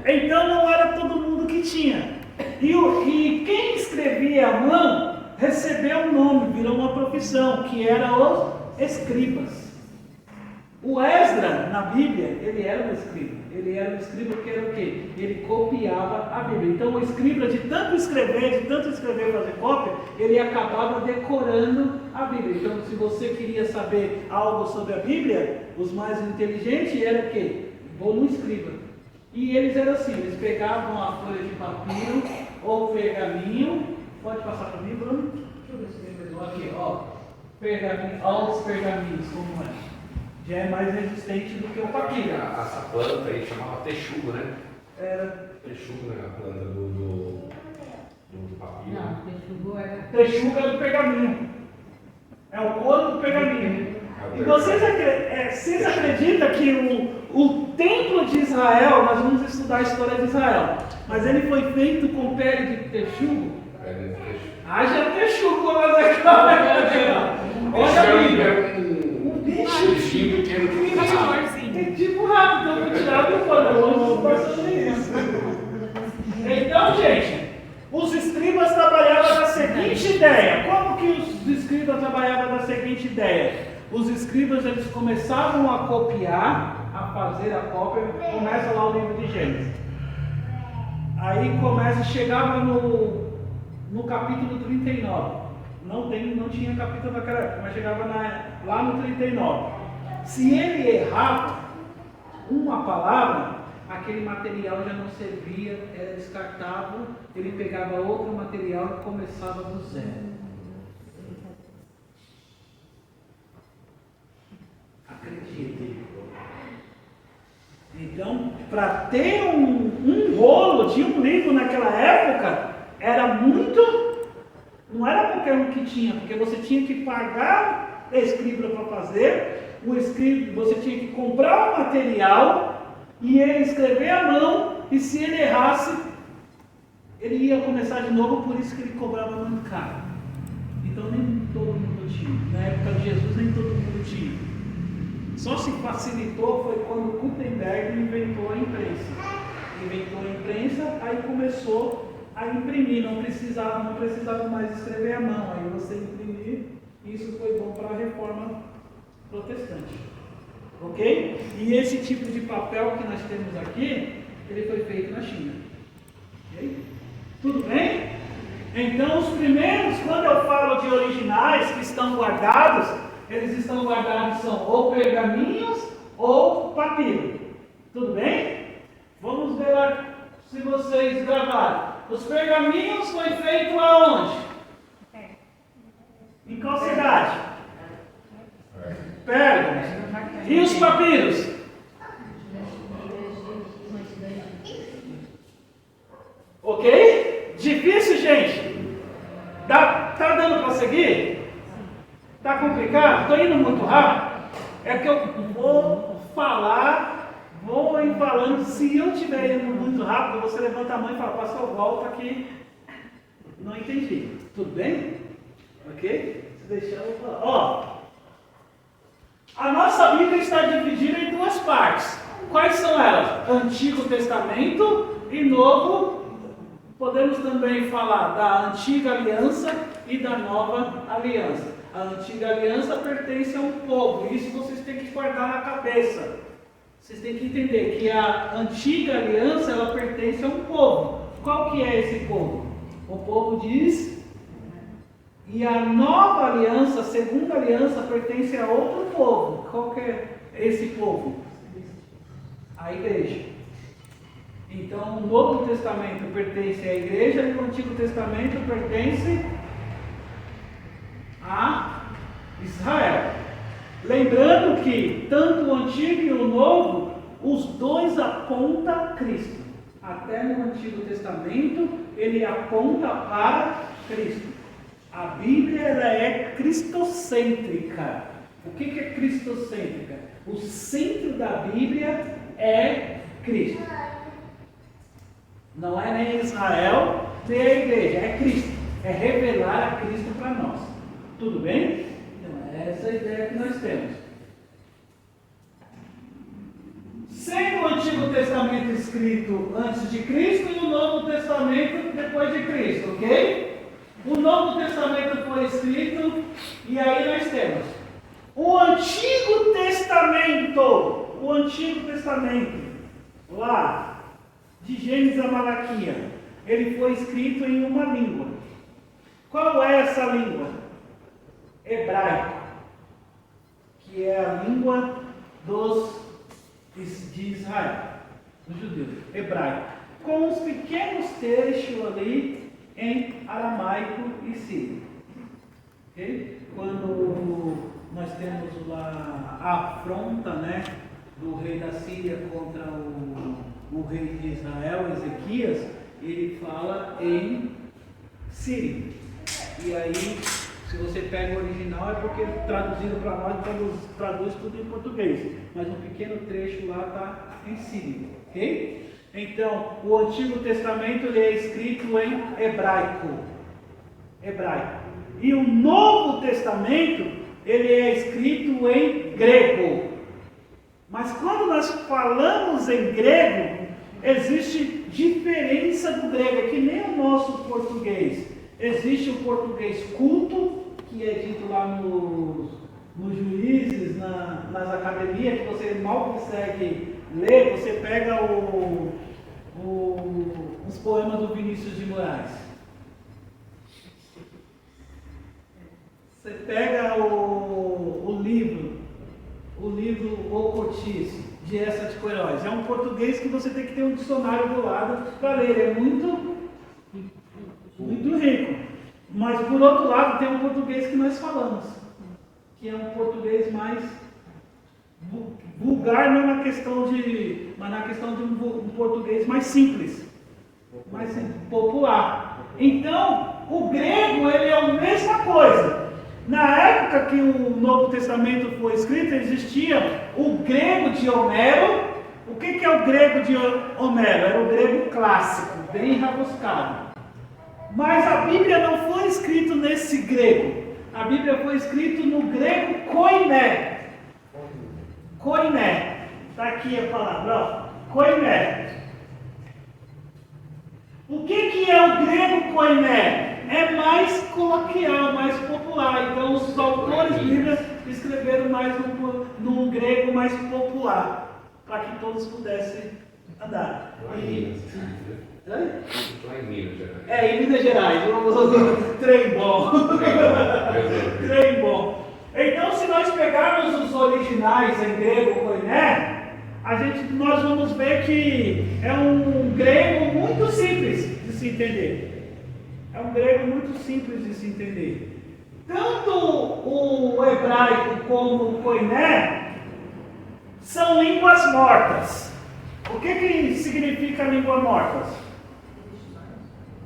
Então não era todo mundo que tinha. E quem escrevia à mão recebeu um nome, virou uma profissão, que era os escribas. O Esdra, na Bíblia, ele era um escriba. Ele era um escriba porque era o quê? Ele copiava a Bíblia. Então o escriba, de tanto escrever e fazer cópia, ele acabava decorando a Bíblia. Então se você queria saber algo sobre a Bíblia, os mais inteligentes eram o quê? Vou no escriba. E eles eram assim, eles pegavam a folha de papiro ou pergaminho. Pode passar para mim, Bruno? Deixa eu ver se tem aqui, ó. Pergaminho, olha os pergaminhos, como é. Já é mais resistente do que o papiro. Essa planta aí chamava texugo, né? Era Texugo, né? A planta do papiro. Não, texugo era. texuga do pergaminho. É o couro do pergaminho. E vocês acreditam que o templo de Israel, nós vamos estudar a história de Israel, mas ele foi feito com pele de texugo? Haja texugo, mas é olha a Bíblia. Bichinho pequeno que Tem tipo rápido, eu vou tirar do fone, passando isso. Então, gente, os escribas trabalhavam da seguinte ideia. Como que os escribas trabalhavam da seguinte ideia? Os escribas, eles começavam a copiar, a fazer a cópia. Começa lá o livro de Gênesis. Aí chegava no capítulo 39. Não tinha capítulo naquela época, mas chegava lá no 39. Se ele errava uma palavra, aquele material já não servia, era descartável, ele pegava outro material e começava do zero. Acredite. Então, para ter um rolo de um livro naquela época, era muito. Não era qualquer um que tinha, porque você tinha que pagar a escriba para fazer, você tinha que comprar o material e ele escrever à mão, e se ele errasse, ele ia começar de novo, por isso que ele cobrava muito caro. Então nem todo mundo tinha. Na época de Jesus nem todo mundo tinha. Só se facilitou foi quando Gutenberg inventou a imprensa. Inventou a imprensa, aí começou a imprimir, não precisava mais escrever à mão, aí você imprimir, isso foi bom para a reforma protestante, ok? E esse tipo de papel que nós temos aqui, ele foi feito na China, ok? Tudo bem? Então os primeiros, quando eu falo de originais que estão guardados, eles estão guardados são ou pergaminhos ou papiro, tudo bem? Vamos ver lá se vocês gravaram. Os pergaminhos foi feito aonde? Em qual cidade? Pérgamo. E os papiros? Ok? Difícil, gente? Tá dando para seguir? Tá complicado? Estou indo muito rápido? É que eu vou ir falando. Se eu estiver indo muito rápido, você levanta a mão e fala, pastor, volta aqui. Não entendi. Tudo bem? Ok? Se deixar, eu vou falar. Ó, a nossa Bíblia está dividida em duas partes. Quais são elas? Antigo Testamento e Novo. Podemos também falar da Antiga Aliança e da Nova Aliança. A Antiga Aliança pertence a um povo. Isso vocês têm que guardar na cabeça. Vocês têm que entender que a Antiga Aliança, ela pertence a um povo. Qual que é esse povo? O povo diz. E a Nova Aliança, a Segunda Aliança, pertence a outro povo. Qual que é esse povo? A igreja. Então, o Novo Testamento pertence à igreja e o Antigo Testamento pertence a Israel. Lembrando que tanto o Antigo e o Novo, os dois apontam a Cristo. Até no Antigo Testamento, ele aponta para Cristo. A Bíblia ela é cristocêntrica. O que é cristocêntrica? O centro da Bíblia é Cristo. Não é nem Israel, nem a igreja, é Cristo. É revelar a Cristo para nós. Tudo bem? Então, essa é a ideia que nós temos. Sendo o Antigo Testamento escrito antes de Cristo e o Novo Testamento depois de Cristo, ok? O Novo Testamento foi escrito e aí nós temos o Antigo Testamento, lá de Gênesis a Malaquia, ele foi escrito em uma língua. Qual é essa língua? Hebraico, que é a língua de Israel, dos judeus, hebraico, com uns pequenos trechos ali em aramaico e sírio. Okay? Quando nós temos lá a afronta, né, do rei da Síria contra o rei de Israel, Ezequias, ele fala em sírio. E aí, se você pega o original, é porque traduzido para nós, traduz tudo em português. Mas um pequeno trecho lá está em sírio. Ok? Então, o Antigo Testamento ele é escrito em hebraico. E o Novo Testamento ele é escrito em grego. Mas quando nós falamos em grego, existe diferença do grego. É que nem o nosso português. Existe o português culto, que é dito lá nos juízes, nas academias, que você mal consegue ler. Você pega os poemas do Vinícius de Moraes. Você pega o livro O Cotiz, de Essa de Queiroz. É um português que você tem que ter um dicionário do lado para ler. Ele é muito rico. Mas por outro lado tem um português que nós falamos, que é um português mais vulgar, não na questão mas na questão de um português mais simples, mais popular. Então, o grego ele é a mesma coisa. Na época que o Novo Testamento foi escrito, existia o grego de Homero. O que é o grego de Homero? Era o grego clássico, bem rabuscado. Mas a Bíblia não foi escrita nesse grego. A Bíblia foi escrita no grego koiné. Koiné. Está aqui a palavra, ó. Koiné. O que é o grego koiné? É mais coloquial, mais popular. Então os autores bíblicos escreveram mais num grego mais popular, para que todos pudessem andar. Lá em Minas Gerais. Em Minas Gerais, trem bom. Trem bom. Então, se nós pegarmos os originais em grego koiné, nós vamos ver que é um grego muito simples de se entender. É um grego muito simples de se entender. Tanto o hebraico como o koiné são línguas mortas. O que significa língua mortas?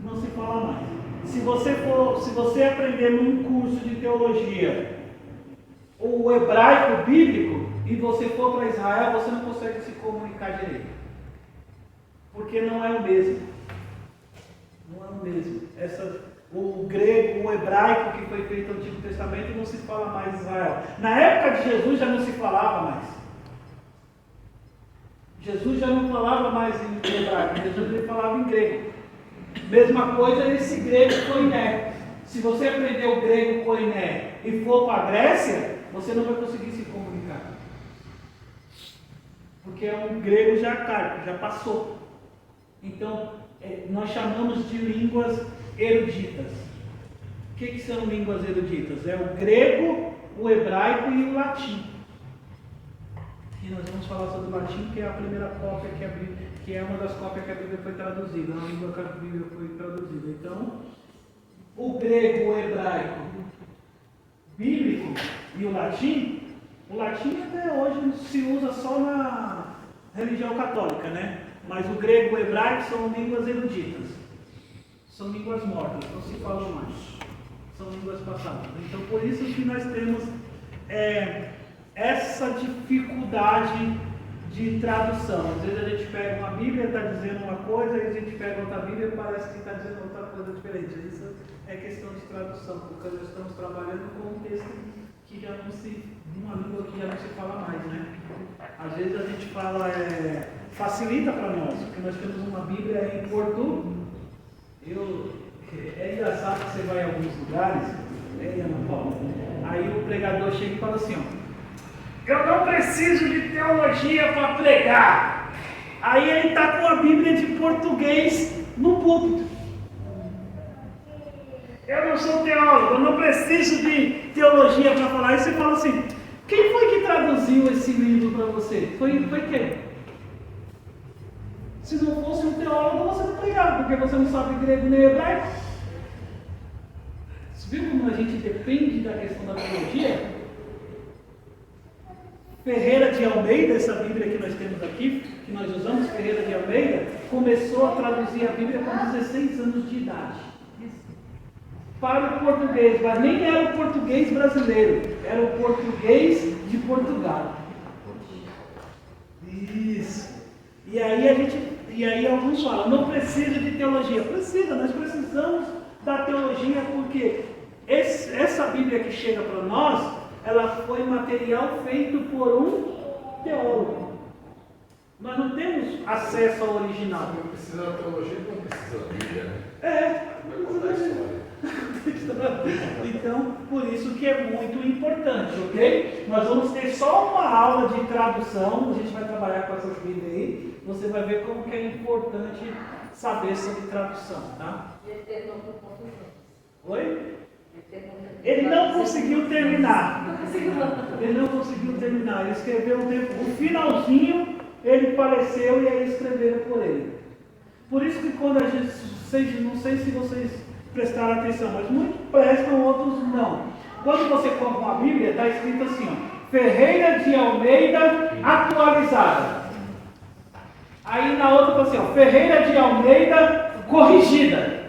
Não se fala mais. Se você aprender num curso de teologia o hebraico bíblico e você for para Israel, você não consegue se comunicar direito. Porque não é o mesmo. Não é o mesmo. O grego, o hebraico que foi feito no Antigo Testamento não se fala mais em Israel. Na época de Jesus já não se falava mais. Jesus já não falava mais em hebraico, Jesus ele falava em grego. Mesma coisa esse grego koiné. Se você aprender o grego koiné e for para a Grécia, você não vai conseguir se comunicar. Porque é um grego já arcaico, já passou. Então, nós chamamos de línguas eruditas. O que são línguas eruditas? É o grego, o hebraico e o latim. E nós vamos falar sobre o latim, que é a primeira cópia que é uma das cópias que a Bíblia foi traduzida, na língua que a Bíblia foi traduzida. Então, o grego, o hebraico, bíblico e o latim até hoje se usa só na religião católica, né? Mas o grego e o hebraico são línguas eruditas, são línguas mortas, não se falam mais, são línguas passadas. Então, por isso que nós temos essa dificuldade de tradução. Às vezes a gente pega uma Bíblia e está dizendo uma coisa, e a gente pega outra Bíblia e parece que está dizendo outra coisa diferente. Isso é questão de tradução, porque nós estamos trabalhando com um texto que já não se, uma língua que já não se fala mais, né? Às vezes a gente fala, facilita para nós, porque nós temos uma Bíblia em português. É engraçado que você vai em alguns lugares, Ana Paula, aí o pregador chega e fala assim, ó, eu não preciso de teologia para pregar. Aí ele está com a Bíblia de português no púlpito. Eu não sou teólogo, eu não preciso de teologia para falar. Aí você fala assim, quem foi que traduziu esse livro para você? Foi quem? Se não fosse um teólogo, você não pregava, porque você não sabe grego nem hebraico. Você viu como a gente depende da questão da teologia? Ferreira de Almeida, essa Bíblia que nós temos aqui, que nós usamos, Ferreira de Almeida, começou a traduzir a Bíblia com 16 anos de idade. Para o português, mas nem era o português brasileiro, era o português de Portugal. Isso. E aí alguns falam, não precisa de teologia. Precisa, nós precisamos da teologia porque essa Bíblia que chega para nós, ela foi material feito por um teólogo. Nós não temos acesso ao original. Não precisa da teologia, não precisa da Bíblia, né? Então, por isso que é muito importante, ok? Nós vamos ter só uma aula de tradução, a gente vai trabalhar com essas Bíblias aí, você vai ver como que é importante saber sobre tradução, tá? Oi? Ele não conseguiu terminar. Ele escreveu o finalzinho, ele faleceu e aí escreveram por ele. Por isso que quando a gente, não sei se vocês prestaram atenção, mas muitos prestam, outros não. Quando você compra uma Bíblia, está escrito assim, ó, Ferreira de Almeida atualizada. Aí na outra está assim, ó, Ferreira de Almeida corrigida.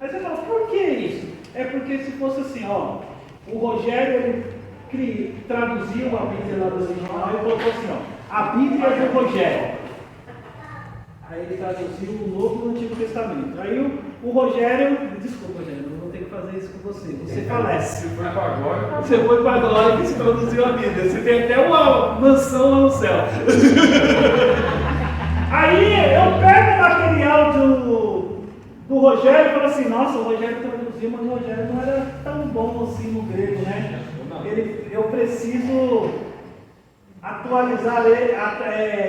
Aí você fala, por que isso? É porque se fosse assim, ó, o Rogério ele traduziu a Bíblia lá do original e colocou assim, ó, a Bíblia do Rogério. Aí ele traduziu o Novo e o Antigo Testamento. Aí o Rogério, desculpa, Rogério, eu vou ter que fazer isso com você. Você falece. Você foi para agora. Você foi para agora que se traduziu a Bíblia. Você tem até uma mansão lá no céu. Aí eu pego o material do Rogério e falo assim, nossa, o Rogério traduziu, mas o Rogério não era tão bom assim no grego, né? Eu preciso atualizar ele,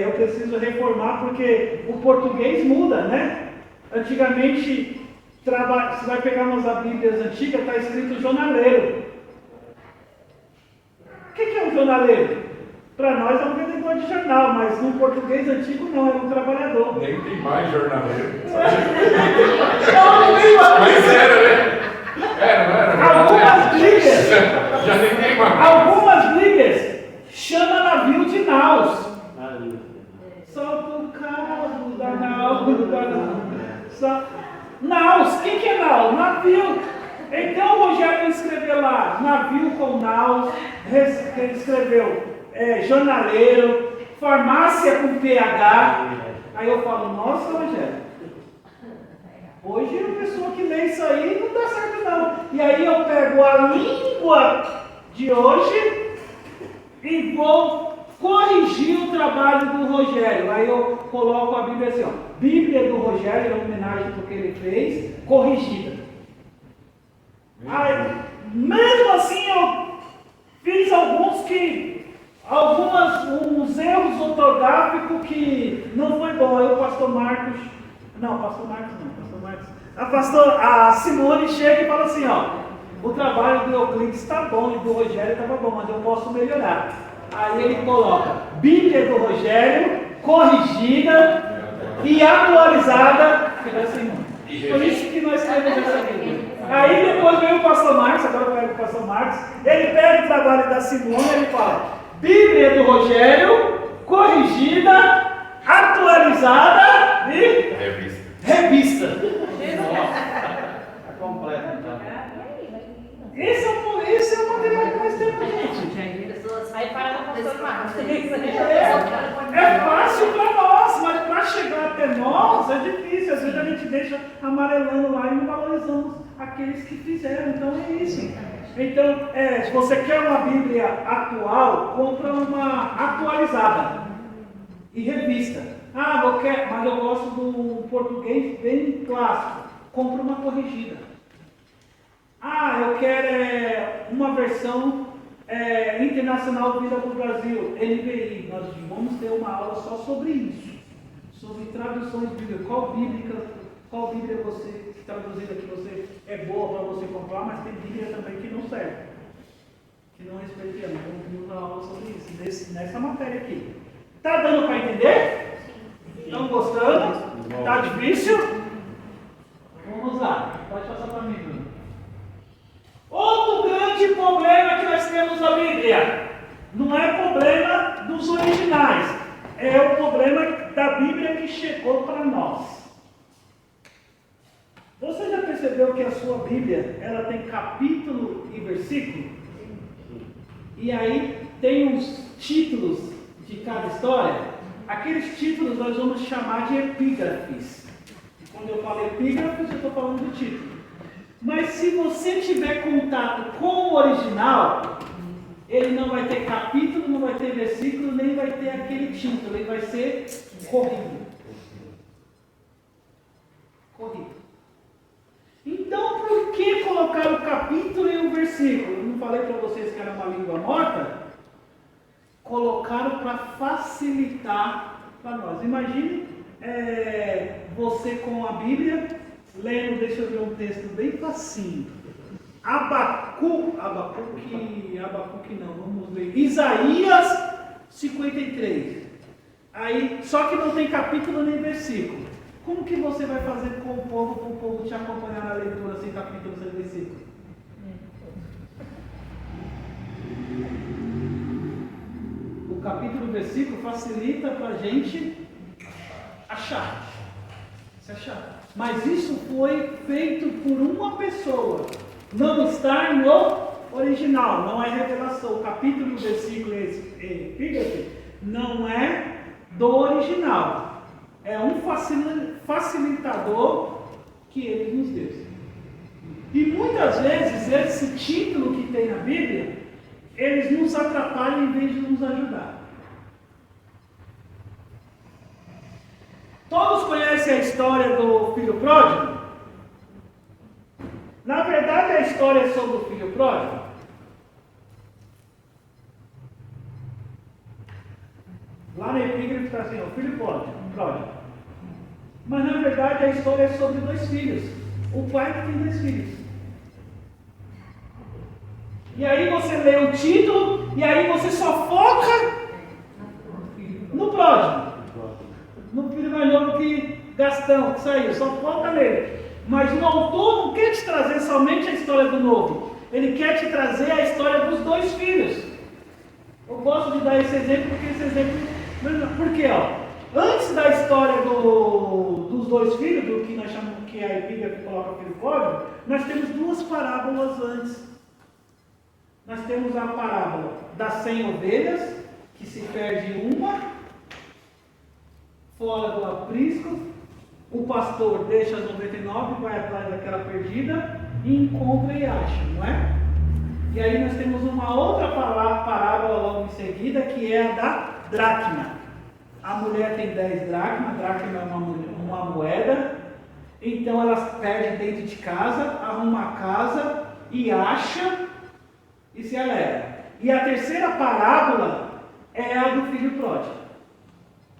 eu preciso reformar porque o português muda, né? Antigamente, você vai pegar umas Bíblias antigas, está escrito jornaleiro. O que é um jornaleiro? Para nós é um vendedor de jornal, mas no português antigo não, é um trabalhador. Nem tem mais jornaleiro. Não tem mais. Mas era, né? Era. Algumas Bíblias. Já nem tem mais. Algumas Bíblias chama navio de naus. Solta o cabo da nau. Naus, o que é nau? Navio. Então o Rogério escreveu lá, navio com naus, ele escreveu jornaleiro, farmácia com PH. Aí eu falo, nossa, Rogério, hoje a pessoa que lê isso aí não dá certo não. E aí eu pego a língua de hoje e vou corrigir o trabalho do Rogério. Aí eu coloco a Bíblia assim, ó, Bíblia do Rogério, em homenagem ao que ele fez, corrigida. Aí, mesmo assim eu fiz uns erros ortográficos que não foi bom. Aí o pastor Marcos, a Simone chega e fala assim, ó, o trabalho do Euclides está bom e do Rogério estava bom, mas eu posso melhorar. Aí ele coloca Bíblia do Rogério, corrigida e atualizada pela Simone. Por isso que nós temos essa Bíblia. Aí depois vem o pastor Marcos, agora eu pego o pastor Marcos, ele pega o trabalho da Simone e ele fala Bíblia do Rogério, corrigida, atualizada e revista. Está completo, então. Esse é o material que nós temos, gente. Aí para no pastor Marcos. É fácil para nós, mas para chegar até nós é difícil. Às vezes a gente deixa amarelando lá e não valorizamos aqueles que fizeram. Então é isso. Então, se você quer uma Bíblia atual, compra uma atualizada e revista. Mas eu gosto do português bem clássico. Compra uma corrigida. Eu quero uma versão internacional do Vida para o Brasil, NVI. Nós vamos ter uma aula só sobre isso, sobre traduções bíblicas. Qual Bíblia você traduzida que você é boa para você comprar, mas tem Bíblia também que não serve, que não respeita. Então temos uma aula sobre isso nessa matéria aqui. Tá dando para entender? Estão gostando? Tá difícil? Vamos lá. Pode passar para mim, Bruno. Outro grande problema que nós temos na Bíblia não é problema dos originais, é o problema da Bíblia que chegou para nós. Você já percebeu que a sua Bíblia ela tem capítulo e versículo? E aí tem uns títulos de cada história. Aqueles títulos nós vamos chamar de epígrafes. Quando eu falo epígrafes, eu estou falando do título. Mas se você tiver contato com o original, ele não vai ter capítulo, não vai ter versículo, nem vai ter aquele título, ele vai ser corrido. Então, por que colocar o capítulo e o versículo? Eu não falei para vocês que era uma língua morta? Colocaram para facilitar para nós. Imagine você com a Bíblia, lendo, deixa eu ver um texto bem facinho. Abacuque não, vamos ver. Isaías 53. Aí, só que não tem capítulo nem versículo. Como que você vai fazer com o povo, para o povo te acompanhar na leitura sem capítulo, sem versículo? O capítulo e o versículo facilita para a gente achar. Se achar. Mas isso foi feito por uma pessoa. Não está no original, não é revelação. O capítulo e o versículo epígrafe não é do original. É um facilitador que ele nos deu. E muitas vezes esse título que tem na Bíblia, eles nos atrapalham em vez de nos ajudar. Todos conhecem a história do filho pródigo? Na verdade, a história é sobre o filho pródigo. Lá na epígrafe está assim, o filho pródigo. Mas na verdade a história é sobre dois filhos. O pai que tem dois filhos. E aí você lê o título e aí você só foca no pródigo. No filho mais novo que Gastão, que saiu, só foca nele. Mas o autor não quer te trazer somente a história do novo. Ele quer te trazer a história dos dois filhos. Eu gosto de dar esse exemplo porque esse exemplo... Por quê? Antes da história dos dois filhos, do que nós chamamos que a Bíblia coloca o filho pródigo, nós temos duas parábolas antes. Nós temos a parábola das 100 ovelhas, que se perde uma, fora do aprisco, o pastor deixa as 99, vai atrás daquela perdida e encontra e acha, não é? E aí nós temos uma outra parábola logo em seguida, que é a da dracma. A mulher tem 10 dracmas, dracma é uma moeda, então ela perde dentro de casa, arruma a casa e acha e se alegra. E a terceira parábola é a do filho pródigo.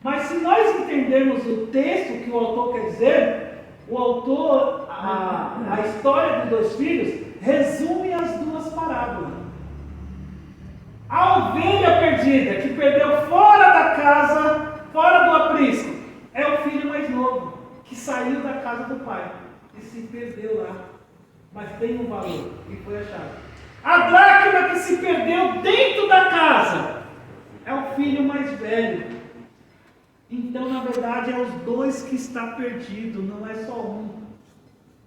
Mas se nós entendermos o texto que o autor quer dizer, o autor, a história dos dois filhos, resume as duas parábolas. A ovelha perdida, que perdeu fora da casa, fora do aprisco, é o filho mais novo, que saiu da casa do pai e se perdeu lá. Mas tem um valor, e foi achado. A dracma que se perdeu dentro da casa é o filho mais velho. Então, na verdade, é os dois que está perdido, não é só um.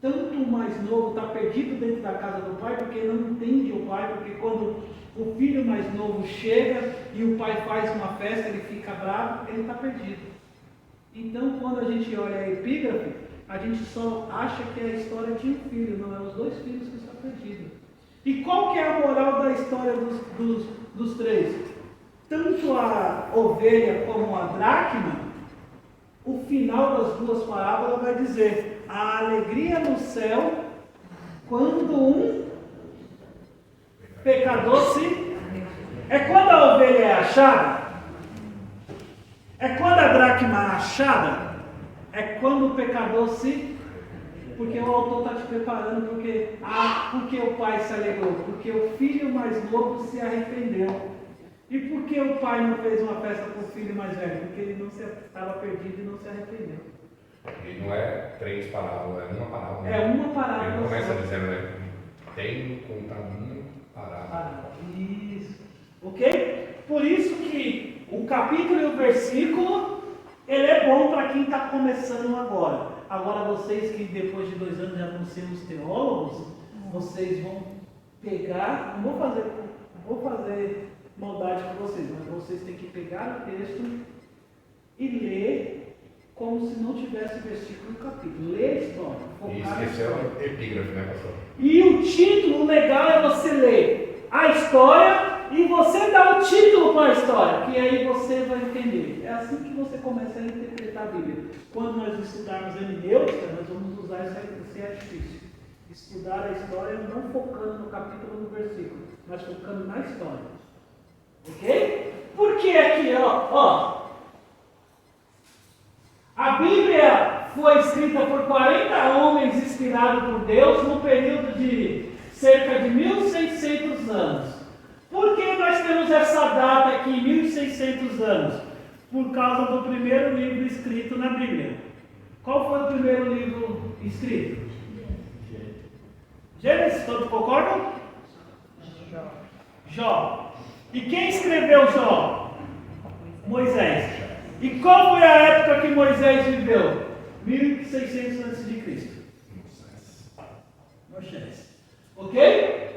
Tanto o mais novo está perdido dentro da casa do pai, porque ele não entende o pai, porque quando o filho mais novo chega e o pai faz uma festa, ele fica bravo, ele está perdido. Então, quando a gente olha a epígrafe, a gente só acha que é a história de um filho, não é os dois filhos que estão perdidos. E qual que é a moral da história dos três? Tanto a ovelha como a dracma, o final das duas parábolas vai dizer: a alegria no céu quando um pecador se... É quando a ovelha é achada? É quando a dracma é achada? É quando o pecador se... Porque o autor está te preparando, porque o pai se alegrou, porque o filho mais novo se arrependeu. E por que o pai não fez uma festa para o filho mais velho? Porque ele não estava perdido e não se arrependeu. E não é 3 parábolas, é uma parábola. Né? É uma parábola. Ele começa dizendo, né? Tenho contado uma parábola. Isso. Ok? Por isso que o capítulo e o versículo, ele é bom para quem está começando agora. Agora vocês que depois de 2 anos já vão ser os teólogos, vocês vão pegar, não vou fazer maldade com vocês, mas vocês têm que pegar o texto e ler como se não tivesse versículo no capítulo. Ler a história. E esqueceu a epígrafe, né, pastor? E o título, o legal é você ler a história e você dá o título para a história, que aí você vai entender. É assim que você começa a interpretar a Bíblia. Quando nós estudarmos hermenêutica, nós vamos usar esse artifício. Estudar a história não focando no capítulo ou no versículo, mas focando na história. Ok? Porque aqui, a Bíblia foi escrita por 40 homens inspirados por Deus no período de cerca de 1600 anos. Por que nós temos essa data aqui, 1600 anos? Por causa do primeiro livro escrito na Bíblia. Qual foi o primeiro livro escrito? Gênesis, todos concordam? Jó. E quem escreveu Jó? Moisés. E qual foi a época que Moisés viveu? 1600 a.C. Moisés. Ok?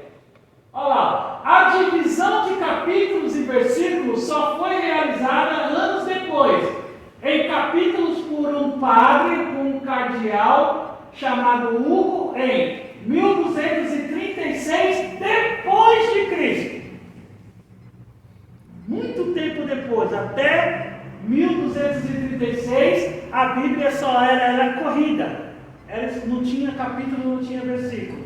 Olha lá. A divisão de capítulos e versículos só foi realizada anos depois. Em capítulos por um padre, um cardeal chamado Hugo, em 1236 depois de Cristo. Muito tempo depois, até 1236, a Bíblia só era corrida. Não tinha capítulo, não tinha versículo.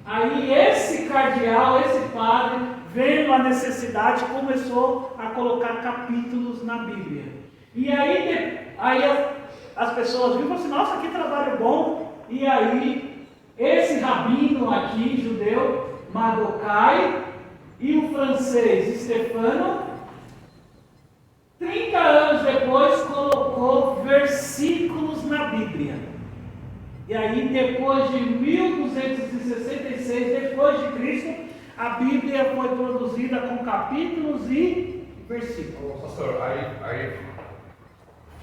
Aí esse cardeal, esse padre, vendo a necessidade, começou a colocar capítulos na Bíblia. E aí as pessoas viram e falaram assim: nossa, que trabalho bom. E aí esse rabino aqui, judeu, Mardokai, e o francês Stefano, 30 anos depois, colocou versículos na Bíblia. E aí, depois de 1266, depois de Cristo, a Bíblia foi produzida com capítulos e versículos. Pastor, aí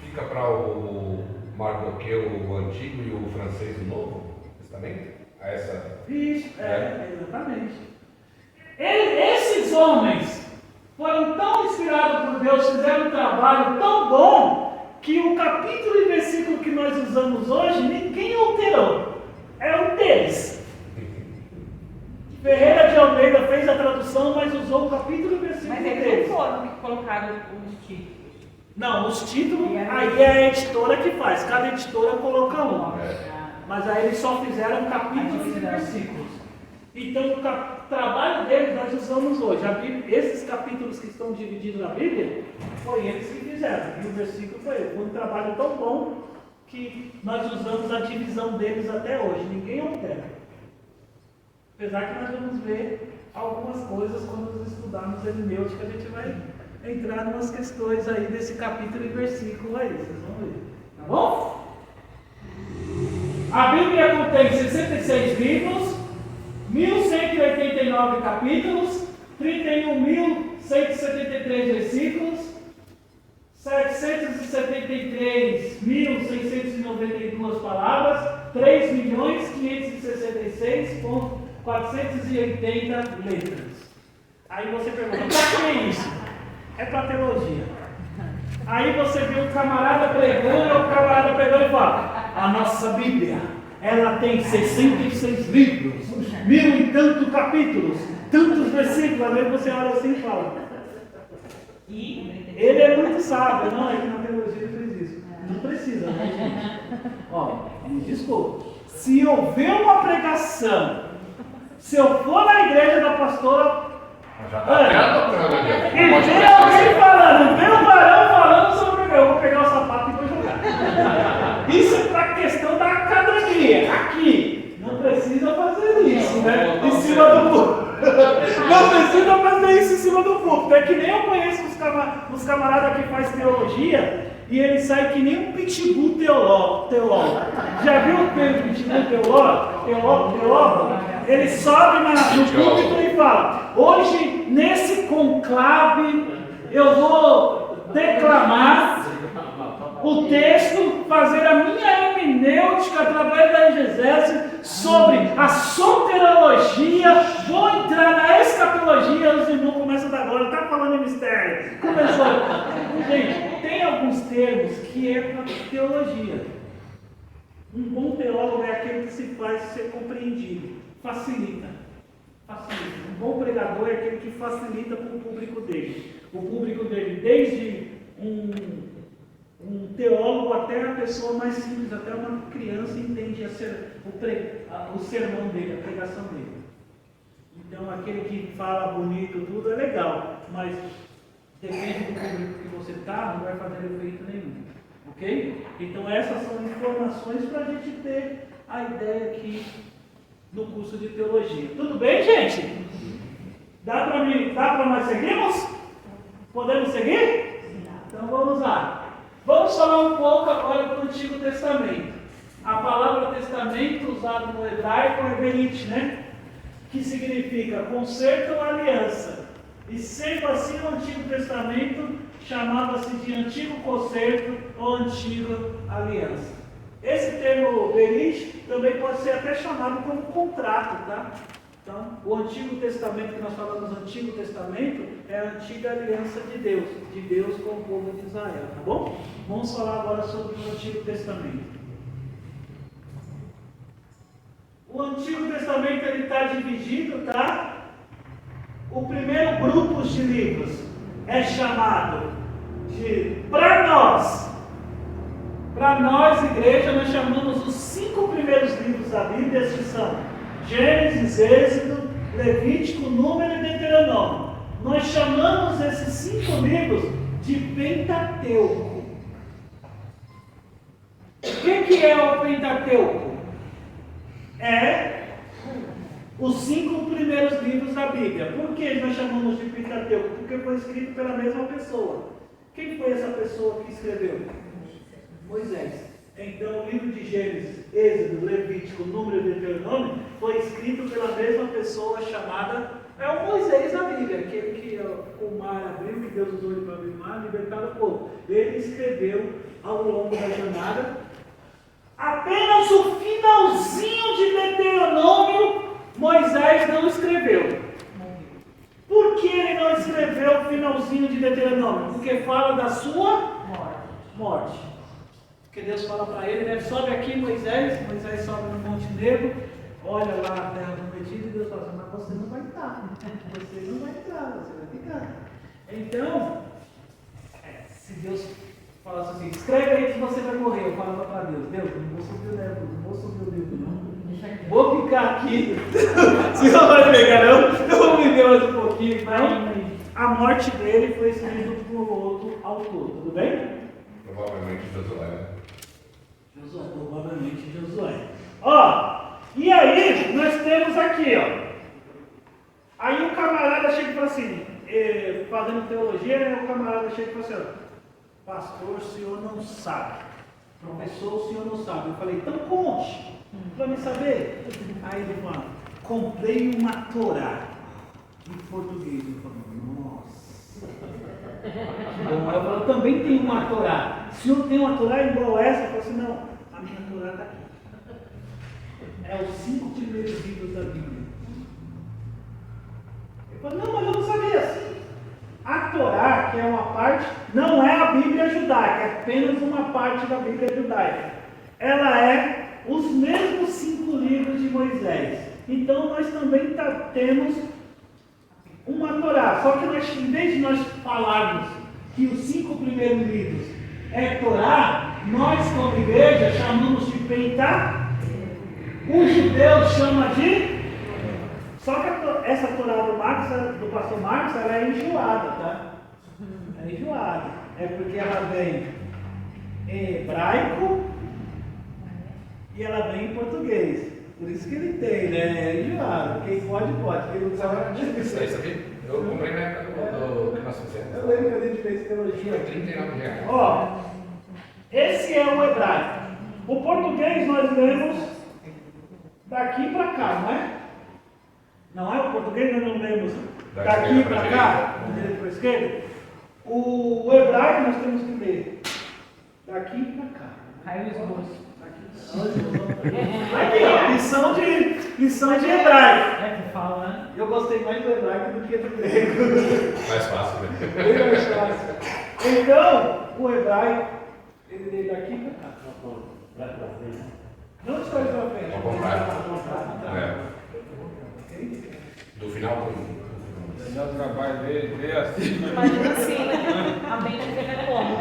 fica para o Mardoqueu o Antigo e o francês o Novo Testamento? Isso, exatamente. Esses homens foram tão inspirados por Deus, fizeram um trabalho tão bom, que o capítulo e versículo que nós usamos hoje, ninguém alterou. É um deles. Ferreira de Almeida fez a tradução, mas usou o capítulo e versículo mas deles. Mas eles não foram que colocaram os títulos. Não, os títulos, aí é a editora que faz. Cada editora coloca um. Mas aí eles só fizeram capítulos e versículos. Então, o trabalho deles nós usamos hoje. A Bíblia, esses capítulos que estão divididos na Bíblia, foi eles que fizeram. E o versículo foi ele. Foi um trabalho tão bom que nós usamos a divisão deles até hoje. Ninguém altera. Apesar que nós vamos ver algumas coisas quando nós estudarmos hermenêutica, a gente vai entrar em umas questões aí desse capítulo e versículo aí, vocês vão ver. Tá bom? A Bíblia contém 66 livros, 1189 capítulos, 31.173 versículos, 773.692 palavras, 3.566.480 letras. Aí você pergunta, para que é isso? É para teologia. Aí você vê um camarada pregando e fala, a nossa Bíblia, ela tem 66 livros, 1000 e tantos capítulos, tantos versículos. Aí você olha assim e fala, e ele é muito sábio, não é que na teologia ele fez isso. Não precisa, né, gente? Ó, me desculpa. Se eu ver uma pregação, se eu for na igreja da pastora, Já está até adotando ali. e vem alguém falando, vem um varão falando sobre o meu, eu vou pegar o sapato e vou jogar. Isso é para a questão da academia. Aqui, não precisa fazer isso, né? Em cima do púlpito. Não precisa fazer isso em cima do púlpito. É que nem eu conheço os camaradas que faz teologia e ele sai que nem um pitbull teólogo. Já viu o pitbull teólogo? Ele sobe no púlpito e fala, hoje nesse conclave eu vou declamar o texto, fazer a minha hermenêutica através da exegese sobre a soterologia, vou entrar na escatologia, os irmãos começam da glória, está falando em mistério. Começou. Gente, tem alguns termos que é para teologia. Um bom teólogo é aquele que se faz ser compreendido, facilita. Um bom pregador é aquele que facilita para o público dele. O público dele, desde um teólogo até a pessoa mais simples, até uma criança entende o sermão dele, a pregação dele. Então aquele que fala bonito tudo é legal, mas depende do público que você está, não vai fazer efeito nenhum. Ok? Então essas são informações para a gente ter a ideia aqui no curso de teologia. Tudo bem, gente? Dá para nós seguirmos? Podemos seguir? Então vamos lá. Vamos falar um pouco agora do Antigo Testamento. A palavra testamento usada no hebraico é berit, né? Que significa concerto ou aliança. E sendo assim o Antigo Testamento chamava-se de Antigo Concerto ou Antiga Aliança. Esse termo berit também pode ser até chamado como contrato, tá? Então, o Antigo Testamento, que nós falamos Antigo Testamento, é a antiga aliança de Deus com o povo de Israel, tá bom? Vamos falar agora sobre o Antigo Testamento. O Antigo Testamento ele está dividido, tá? O primeiro grupo de livros é chamado de para nós, igreja, nós chamamos os 5 primeiros livros da Bíblia, esses são Gênesis, Êxodo, Levítico, Número e Deuteronômio. Nós chamamos esses 5 livros de Pentateuco. O que é o Pentateuco? É os 5 primeiros livros da Bíblia. Por que nós chamamos de Pentateuco? Porque foi escrito pela mesma pessoa. Quem foi essa pessoa que escreveu? Moisés. Então, o livro de Gênesis, Êxodo, Levítico, Número e Deuteronômio foi escrito pela mesma pessoa chamada, é o Moisés da Bíblia, aquele que o mar abriu, que Deus usou ele para abrir o mar, libertar o povo. Ele escreveu ao longo da jornada. Apenas o finalzinho de Deuteronômio, Moisés não escreveu. Por que ele não escreveu o finalzinho de Deuteronômio? Porque fala da sua morte. Porque Deus fala para ele, né? Sobe aqui, Moisés sobe no Monte Negro, olha lá a terra prometida e Deus fala assim, mas você não vai entrar, você não vai entrar, você vai ficar. Então, se Deus falasse assim, escreve aí que você vai morrer, eu falava para Deus, não vou subir o livro, não vou subir o livro não, vou ficar aqui, se não vai pegar não, eu vou viver mais um pouquinho. Então, a morte dele foi escrita por outro autor, tudo bem? Provavelmente Josué. Provavelmente Josué. Ó, e aí nós temos aqui, ó, Aí o camarada chega e fala assim, fazendo teologia, né? O camarada chega e fala assim, pastor, o senhor não sabe. Professor, o senhor não sabe. Eu falei, então conte, para me saber. Aí ele fala, comprei uma Torá em português. Eu falei, nossa. Bom, eu também tenho uma Torá. O senhor tem uma Torá igual essa? Eu falei assim, não, a minha Torá está aqui. É os 5 primeiros livros da Bíblia. Eu falei, não, mas eu não sabia assim. A Torá, que é uma parte, não é a Bíblia judaica, é apenas uma parte da Bíblia judaica. Ela é os mesmos 5 livros de Moisés. Então nós também temos uma Torá. Só que nós, em vez de nós falarmos que os 5 primeiros livros é Torá, nós como igreja chamamos de Pentateuco. Os judeus chamam de... Só que essa Torá do pastor Marcos, ela é enjoada, tá? É enjoada. É porque ela vem em hebraico e ela vem em português. Por isso que ele tem, né? É enjoado. Quem pode, pode. Quem não sabe, não Isso aí, sabia? Eu comprei na época do que nós fizemos. Eu lembro que a gente fez teologia. R$39. Ó, esse é o hebraico. O português nós lemos daqui para cá, não é? Não é o português, nós não lemos daqui para cá, da direita para a esquerda. O hebraico nós temos que ler daqui para cá. Aí o esboço. Aqui, ó, lição de hebraico. É que fala, né? Eu gostei mais do hebraico do que do grego. Mais fácil, né? Bem mais fácil. Então, o hebraico, ele lê daqui para cá. Não está para frente. Ao contrário. Tá. Do final do. O melhor trabalho dele é assim. Imagina assim, né? A mente fica como?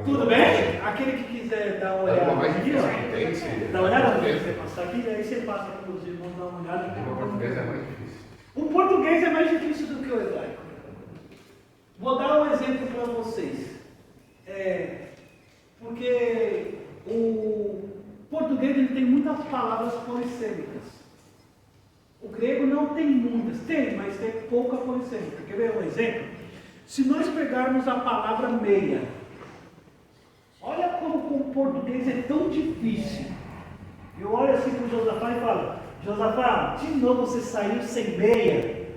Tudo bem? Aquele que quiser dar uma olhada mais aqui, difícil ó. que tem, se. Dá uma olhada no que você passar aqui, aí você passa para os irmãos dar uma olhada. O português é mais difícil. O português é mais difícil do que o hebraico. Vou dar um exemplo para vocês. Porque o português ele tem muitas palavras polissêmicas. O grego não tem muitas, mas tem pouca polissêmica. Quer ver um exemplo? Se nós pegarmos a palavra meia, olha como o português é tão difícil. Eu olho assim para o Josafá e falo, Josafá, de novo você saiu sem meia.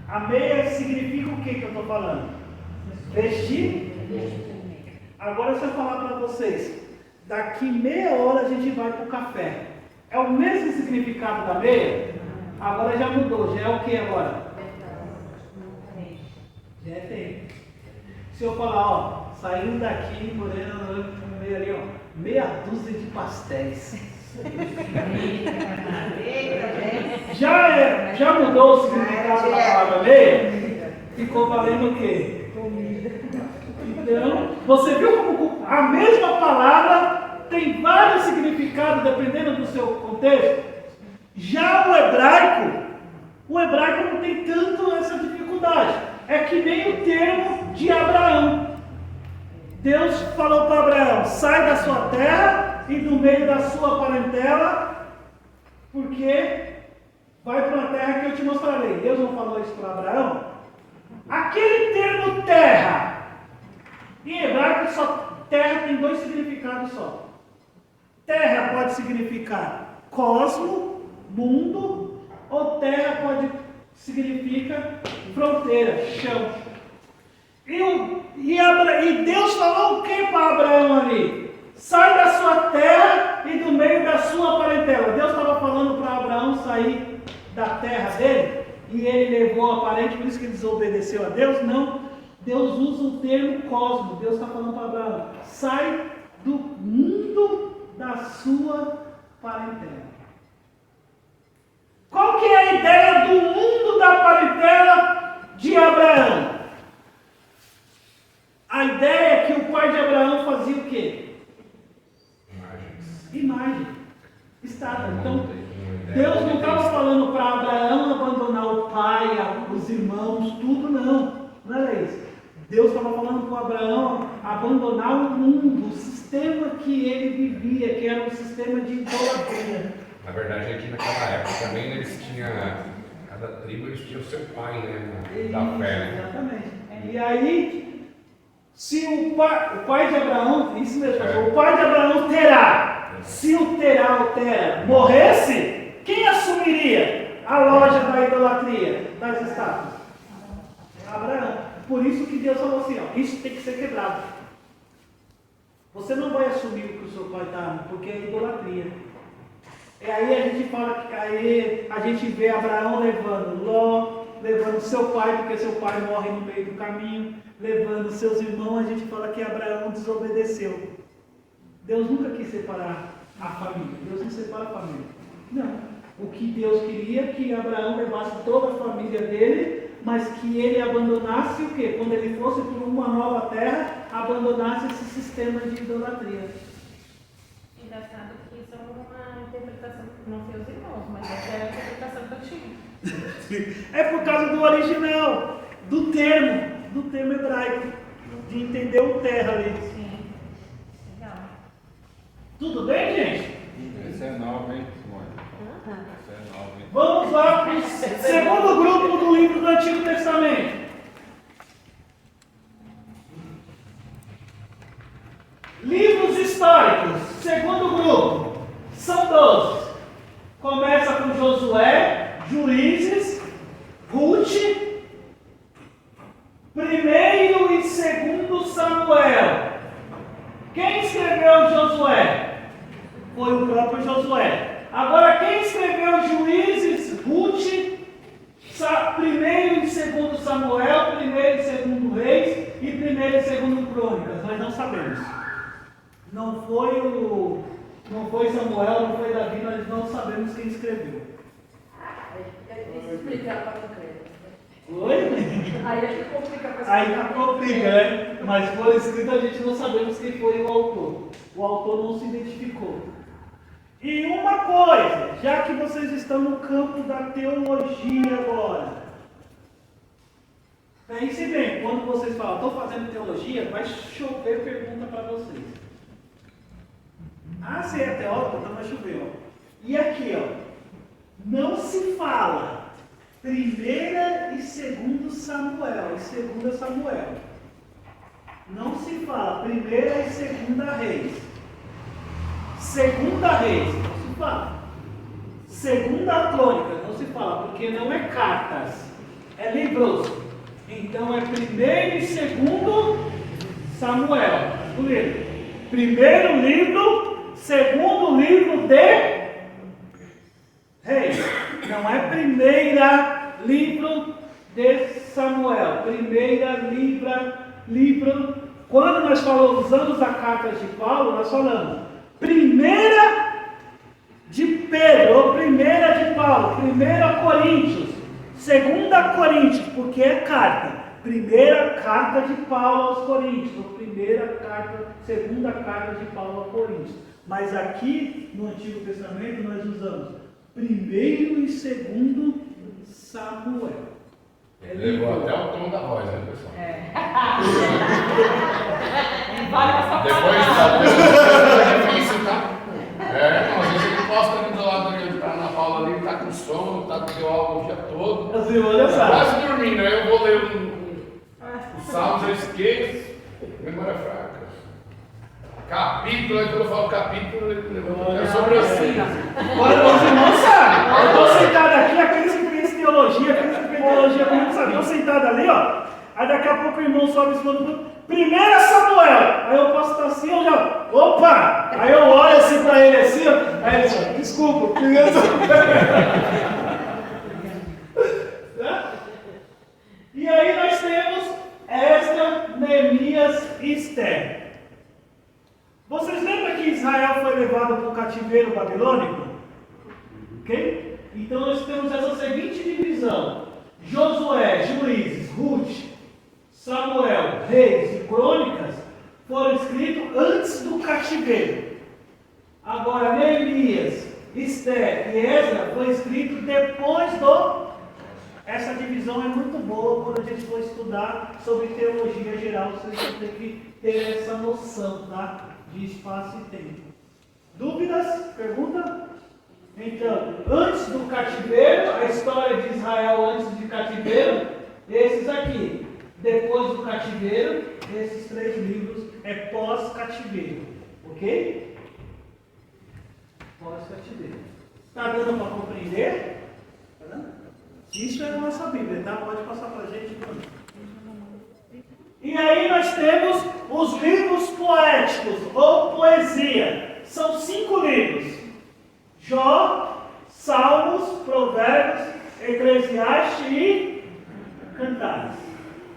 A meia significa o que eu estou falando? Vestir. Agora se eu falar para vocês, daqui meia hora a gente vai para o café. É o mesmo significado da meia? Agora já mudou, já é o que agora? Já é tempo. Se eu falar, ó, saindo daqui, morando meio ali, ó, meia dúzia de pastéis. Já mudou o significado da palavra meia? Ficou valendo o quê? Então, você viu como a mesma palavra tem vários significados dependendo do seu contexto? Já o hebraico não tem tanto essa dificuldade. É que nem o termo de Abraão. Deus falou para Abraão, sai da sua terra e do meio da sua parentela, porque vai para uma terra que eu te mostrarei. Deus não falou isso para Abraão? Aquele termo terra, em hebraico terra tem 2 significados só. Terra pode significar cosmo, mundo, ou terra pode significar fronteira, chão. E Deus falou o que para Abraão ali? Sai da sua terra e do meio da sua parentela. Deus estava falando para Abraão sair da terra dele e ele levou a parente, por isso que ele desobedeceu a Deus? Não. Deus usa o termo cosmo. Deus está falando para Abraão, sai do mundo da sua parentela. Qual que é a ideia do mundo da parentela de Abraão? A ideia é que o pai de Abraão fazia o quê? Imagem. Estátua. Então, Deus não estava falando para Abraão abandonar o pai, os irmãos, tudo, não. Não era isso. Deus estava falando para Abraão abandonar o mundo, o sistema que ele vivia, que era um sistema de idolatria. Na verdade, aqui naquela época também eles tinham, cada tribo eles tinham o seu pai, né? Da fé, né? Exatamente. E aí, se o pai de Abraão, isso mesmo, o pai de Abraão Terá, se o Tera morresse, quem assumiria a loja da idolatria, das estátuas? Abraão. Por isso que Deus falou assim, ó, isso tem que ser quebrado. Você não vai assumir o que o seu pai está, porque é idolatria. E aí a gente fala que aí a gente vê Abraão levando Ló, levando seu pai, porque seu pai morre no meio do caminho, levando seus irmãos, a gente fala que Abraão desobedeceu. Deus nunca quis separar a família. Deus não separa a família. Não. O que Deus queria é que Abraão levasse toda a família dele, mas que ele abandonasse o quê? Quando ele fosse para uma nova terra, abandonasse esse sistema de idolatria. Engraçado que isso é uma interpretação, não sei os irmãos, mas essa é a interpretação que eu tive. É por causa do original, do termo hebraico, de entender o terra ali. Sim, legal. Tudo bem, gente? Esse é novo, hein, Simone? Esse é novo, hein? Vamos lá para o segundo grupo do livro do Antigo Testamento. Livros históricos, segundo grupo, são 12. Começa com Josué, Juízes, Ruth, primeiro e segundo Samuel. Quem escreveu Josué? Foi o próprio Josué. Agora, quem escreveu Juízes, Ruth, primeiro e segundo Samuel, primeiro e segundo Reis e primeiro e segundo Crônicas? Nós não sabemos. Não foi Samuel, não foi Davi, nós não sabemos quem escreveu. É difícil explicar para não crer. Oi? Aí é que complica para Aí complica, né? Mas por escrito a gente não sabemos quem foi o autor. O autor não se identificou. E uma coisa, já que vocês estão no campo da teologia agora, pense bem, quando vocês falam, estou fazendo teologia, vai chover pergunta para vocês. Ah, você é teólogo? Então vai chover, ó. E aqui, ó, não se fala primeira e segundo Samuel, e segunda Samuel. Não se fala primeira e segunda Reis. Segunda Reis, não se fala. Segunda Crônica, não se fala, porque não é cartas, é livros. Então é primeiro e segundo Samuel. Primeiro livro, segundo livro de Reis. Não é primeira livro de Samuel. Primeira livro. Quando nós usamos a carta de Paulo, nós falamos primeira de Pedro, ou primeira de Paulo, primeira Coríntios, segunda Coríntios, porque é carta. Primeira carta de Paulo aos Coríntios, ou segunda carta de Paulo aos Coríntios. Mas aqui no Antigo Testamento nós usamos primeiro e segundo Samuel. Levou até o tom da voz, né, pessoal? Vale essa Depois da é difícil, tá? Não, às vezes ele posta ali do lado ali, tá na Paula ali, tá com sono, tá com o álcool o dia todo. Assim, olha só. Quase dormindo, aí eu vou ler os Salmos, eu esqueço, memória fraca. Capítulo, aí quando eu falo capítulo, é sobre assim. Agora os irmãos sabem. Eu estou sentado aqui, aqueles que conhecem teologia, aqueles que conhecem teologia comigo sabem. Estou sentado ali, ó. Aí daqui a pouco o irmão sobe em cima do grupo. Primeira Samuel. Aí eu posso estar assim, eu já. Opa! Aí eu olho assim para ele assim, ó. Aí ele diz, desculpa, primeira Samuel. E aí nós temos Esdras, Neemias e Esther. Vocês lembram que Israel foi levado para o cativeiro babilônico? Ok? Então nós temos essa seguinte divisão: Josué, Juízes, Ruth, Samuel, Reis e Crônicas foram escritos antes do cativeiro. Agora Neemias, Esther e Esdras foi escrito depois do... Essa divisão é muito boa quando a gente for estudar sobre teologia geral. Vocês vão ter que ter essa noção, tá? De espaço e tempo. Dúvidas? Pergunta? Então, antes do cativeiro, a história de Israel antes do cativeiro, esses aqui. Depois do cativeiro, esses 3 livros é pós-cativeiro. Ok? Pós-cativeiro. Está dando para compreender? Tá dando? Isso é a nossa Bíblia, tá? Pode passar para a gente. E aí nós temos os livros poéticos, ou poesia. São 5 livros. Jó, Salmos, Provérbios, Eclesiastes e Cantares.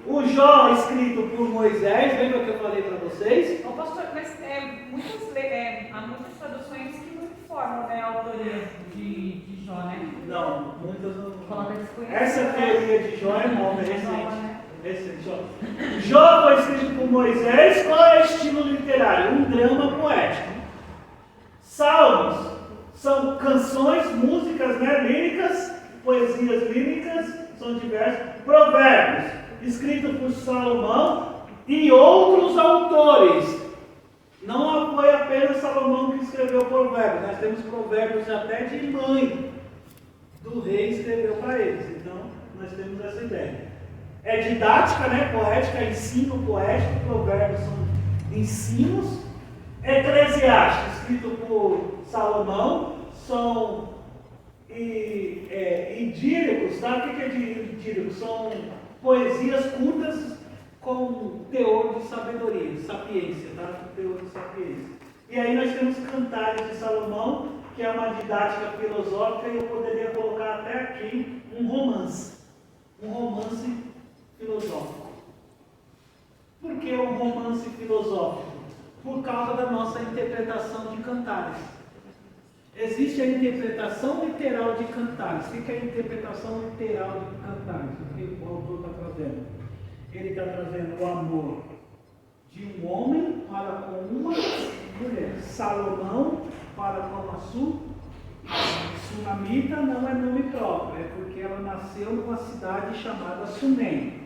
O Jó, escrito por Moisés, lembra que eu falei para vocês? Ô, pastor, mas há muitas traduções que não informam, né, a autoria de Jó, né? Não, muitas não. Coloca desconhecido. Essa teoria de Jó é nova, é recente. Recente, Jó. Jó foi escrito por Moisés. Qual é o estilo literário? Um drama poético. Salmos são canções, músicas, né, líricas, poesias líricas, são diversas. Provérbios, escrito por Salomão e outros autores. Não foi apenas Salomão que escreveu provérbios. Nós temos provérbios até de mãe do rei escreveu para eles. Então, nós temos essa ideia. É didática, né? Poética, ensino poético. Provérbios são ensinos. Eclesiastes, escrito por Salomão, são idílicos, sabe o que é idílico? São poesias curtas com teor de sabedoria, sapiência, tá? Teor de sapiência. E aí nós temos Cantares de Salomão, que é uma didática filosófica, e eu poderia colocar até aqui um romance filosófico. Por que um romance filosófico? Por causa da nossa interpretação de Cantares. Existe a interpretação literal de Cantares. O que é a interpretação literal de Cantares? O que o autor está trazendo? Ele está trazendo o amor de um homem para com uma mulher. Salomão para com a Sunamita não é nome próprio, é porque ela nasceu numa cidade chamada Sunem.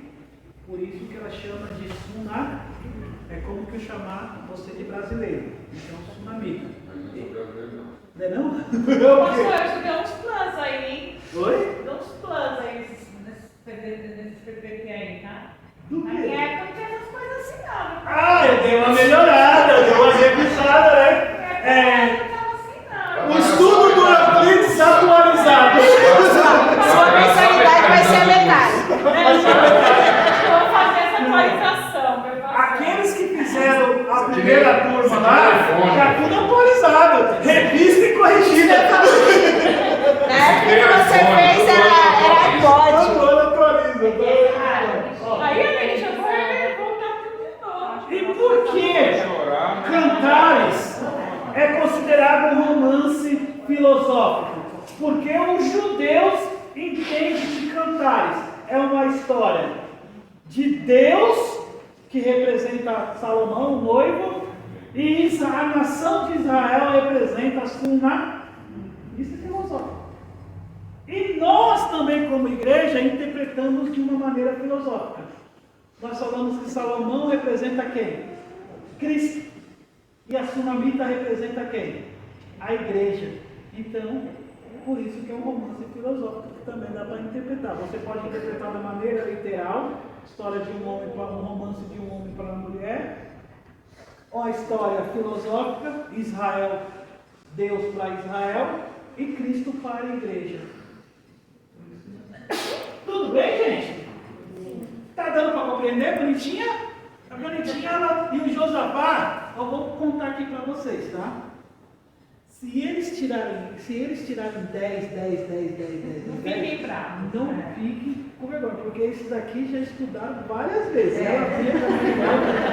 Por isso que ela chama de Suná. É como que eu chamar você de brasileiro. Então, Sunamita. Não é não? Pastor, eu acho que deu uns planos aí, hein? Oi? Deu uns planos aí nesses PPT aí, tá? Do Na quê? minha época não tinha essas coisas assim, não. Ah, eu dei uma melhorada, eu dei uma revisada, né? Não tava assim, não. O estudo do Euclides atualizado. Sua mensalidade vai ser a metade. Eu vou fazer essa atualização, meu pastor. Aqueles que fizeram a primeira turma lá, já tudo atualizado. Revista e corrigida. Na época que você fez era iPod. Agora atualiza. Aí a gente já vai voltar tudo de novo. E por que Cantares é considerado um romance filosófico? Porque os judeus entendem que Cantares é uma história de Deus, que representa Salomão, o noivo, e a nação de Israel representa a Suná. Isso é filosófico. E nós também, como igreja, interpretamos de uma maneira filosófica. Nós falamos que Salomão representa quem? Cristo. E a Sunamita representa quem? A igreja. Então, por isso que é um romance filosófico, que também dá para interpretar. Você pode interpretar da maneira literal, história de um homem para um romance de um homem para uma mulher, ou a história filosófica, Israel, Deus para Israel, e Cristo para a igreja. Tudo bem, gente? Tá dando para compreender? Bonitinha? A bonitinha ela, e o Josafá, eu vou contar aqui para vocês, tá? Se eles tirarem 10, Não fiquem bravos. não fiquem com vergonha, porque esses aqui já estudaram várias vezes. Ela vinha também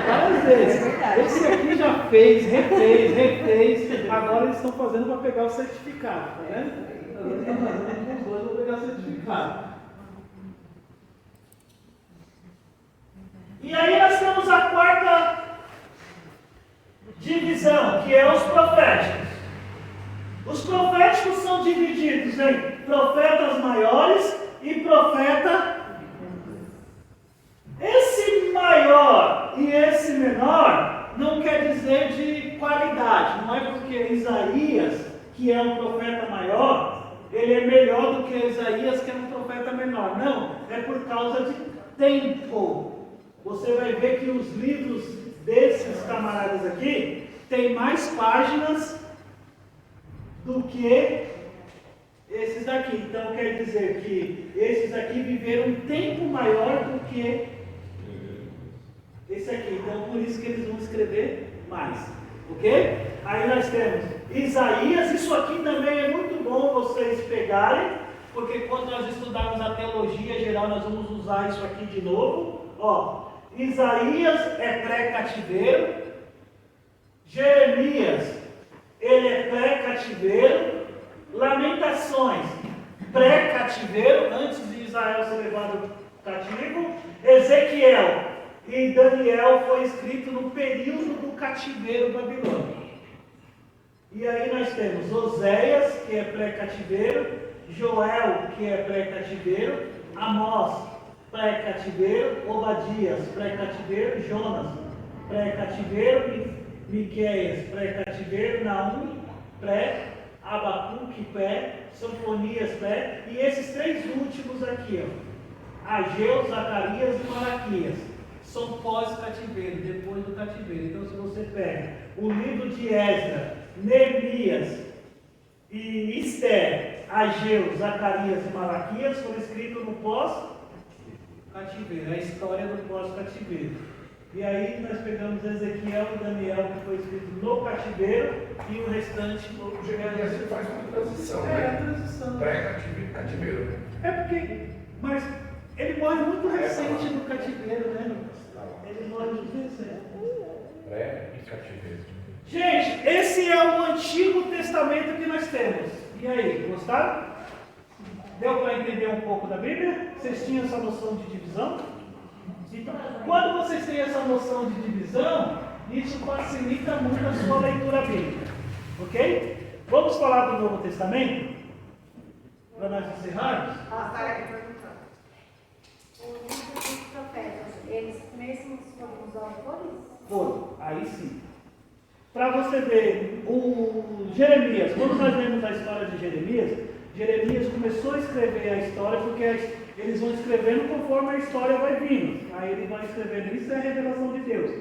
várias vezes. Esse aqui já fez, refez. Agora eles estão fazendo para pegar o certificado, tá vendo? Eles estão fazendo com os dois para pegar o certificado. E aí nós temos a quarta divisão, que é os proféticos. Os proféticos são divididos em profetas maiores e profeta. Esse maior e esse menor não quer dizer de qualidade. Não é porque Isaías que é um profeta maior, ele é melhor do que Isaías, que é um profeta menor. Não, é por causa de tempo. Você vai ver que os livros desses camaradas aqui têm mais páginas do que esses daqui. Então quer dizer que esses aqui viveram um tempo maior do que esse aqui. Então por isso que eles vão escrever mais. Ok? Aí nós temos Isaías. Isso aqui também é muito bom vocês pegarem, porque quando nós estudarmos a teologia geral nós vamos usar isso aqui de novo. Ó, Isaías é pré-cativeiro. Jeremias, ele é pré-cativeiro. Lamentações, pré-cativeiro, antes de Israel ser levado cativo. Ezequiel e Daniel foi escrito no período do cativeiro babilônico. E aí nós temos Oséias, que é pré-cativeiro, Joel, que é pré-cativeiro, Amós, pré-cativeiro, Obadias, pré-cativeiro, Jonas, pré-cativeiro, Miqueias, pré-cativeiro, Naum, Abacuque, Sofonias, e esses três últimos aqui, ó, Ageu, Zacarias e Malaquias, são pós-cativeiro, depois do cativeiro. Então se você pega o livro de Esdras, Neemias e Esther, Ageu, Zacarias e Malaquias foram escritos no pós-cativeiro, a história do pós-cativeiro. E aí nós pegamos Ezequiel e Daniel, que foi escrito no cativeiro, e o restante no Jeremias se faz uma transição, a né? transição. Pré-cativeiro, cativeiro, né? É porque, mas ele morre muito recente no cativeiro, né, Lucas? Ele morre muito recente. Pré e cativeiro. Gente, esse é o Antigo Testamento que nós temos. E aí, gostaram? Deu para entender um pouco da Bíblia? Vocês tinham essa noção de divisão? Então, quando vocês têm essa noção de divisão, isso facilita muito a sua leitura bíblica. Ok? Vamos falar do Novo Testamento? Para nós encerrarmos? Os livros dos profetas, eles mesmos foram os autores? Foram, aí sim. Para você ver, o Jeremias, quando nós lemos a história de Jeremias começou a escrever a história porque eles vão escrevendo conforme a história vai vindo. Aí ele vai escrevendo, isso é a revelação de Deus.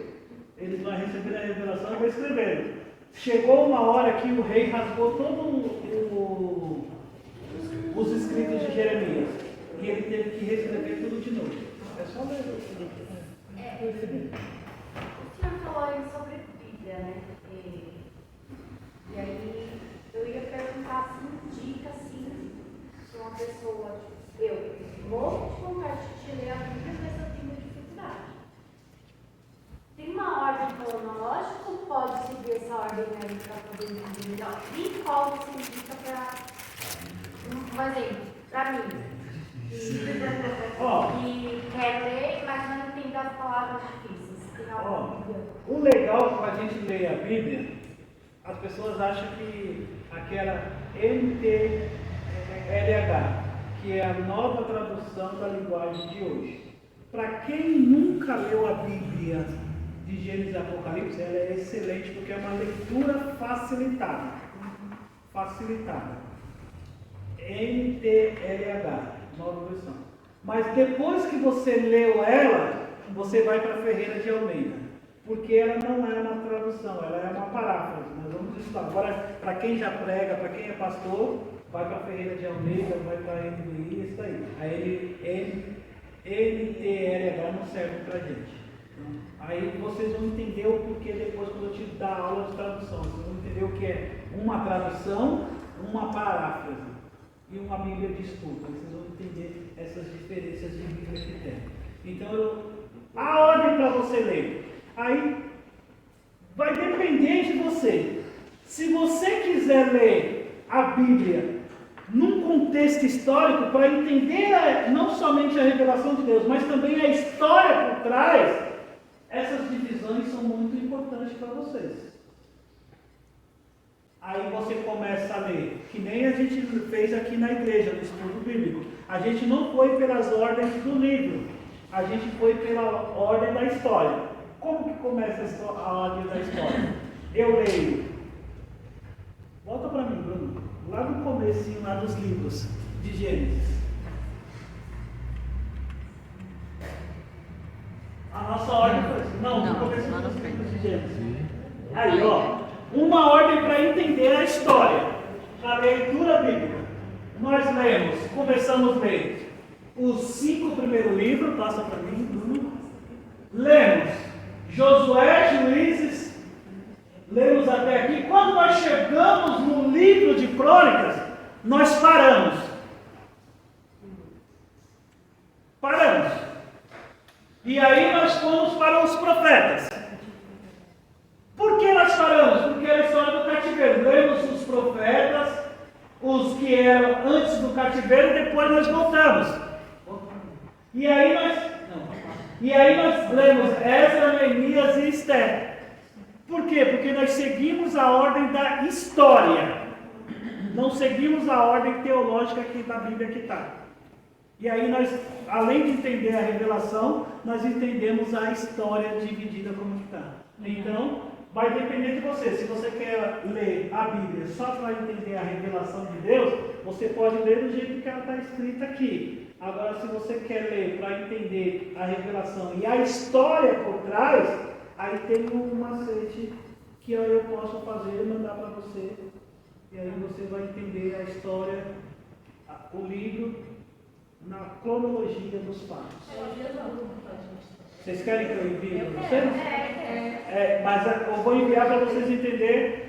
Eles vão recebendo a revelação e vão escrevendo. Chegou uma hora que o rei rasgou todos os escritos de Jeremias. E ele teve que reescrever tudo de novo. É só ler. O senhor falou aí sobre Bíblia, né? E aí eu ia perguntar assim, dica assim, se uma pessoa, eu morro de vontade de ler a Bíblia, mas eu tenho dificuldade. Tem uma ordem cronológica ou pode seguir essa ordem aí para poder entender melhor? E qual você indica para, por exemplo, para mim? Que quer ler, mas não entende as palavras difíceis. Tem alguma o legal para a gente ler a Bíblia, as pessoas acham que aquela NTLH, que é a nova tradução da linguagem de hoje. Para quem nunca leu a Bíblia de Gênesis e Apocalipse, ela é excelente porque é uma leitura facilitada. NTLH, nova versão. Mas depois que você leu ela, você vai para Ferreira de Almeida, porque ela não é uma tradução, ela é uma paráfrase. Nós vamos estudar. Agora, para quem já prega, para quem é pastor, vai para Ferreira de Almeida, vai para a NVI, isso aí. A NTLH não serve para a gente. Então, aí vocês vão entender o porquê depois, quando eu te dar aula de tradução. Vocês vão entender o que é uma tradução, uma paráfrase e uma Bíblia de estudo. Vocês vão entender essas diferenças de Bíblia que tem. Então, a ordem para você ler. Aí, vai depender de você. Se você quiser ler a Bíblia num contexto histórico, para entender não somente a revelação de Deus, mas também a história por trás, essas divisões são muito importantes para vocês. Aí você começa a ler, que nem a gente fez aqui na igreja, no estudo bíblico. A gente não foi pelas ordens do livro, a gente foi pela ordem da história. Como que começa a ordem da história? Eu leio. Volta para mim, Bruno. comecinho lá dos livros de Gênesis. A nossa ordem foi assim. Não, no começo dos livros de Gênesis. Aí, ó, uma ordem para entender a história, a leitura bíblica. Nós começamos a ler os 5 primeiros livros, passa para mim, Bruno. Lemos Josué, Juízes, lemos até aqui. Quando nós chegamos no livro de Crônicas, nós paramos. E aí nós fomos para os profetas. Por que nós paramos? Porque era a história do cativeiro. Lemos os profetas, os que eram antes do cativeiro, e depois nós voltamos. E aí nós lemos Esdras, Neemias e Esther. Por quê? Porque nós seguimos a ordem da história. Não seguimos a ordem teológica aqui da Bíblia que está. E aí nós, além de entender a revelação, nós entendemos a história dividida como está. Então, vai depender de você. Se você quer ler a Bíblia só para entender a revelação de Deus, você pode ler do jeito que ela está escrita aqui. Agora, se você quer ler para entender a revelação e a história por trás, aí tem um macete que eu posso fazer e mandar para você. E aí você vai entender a história, o livro, na cronologia dos fatos. Vocês querem que eu envie para vocês? Mas eu vou enviar para vocês entenderem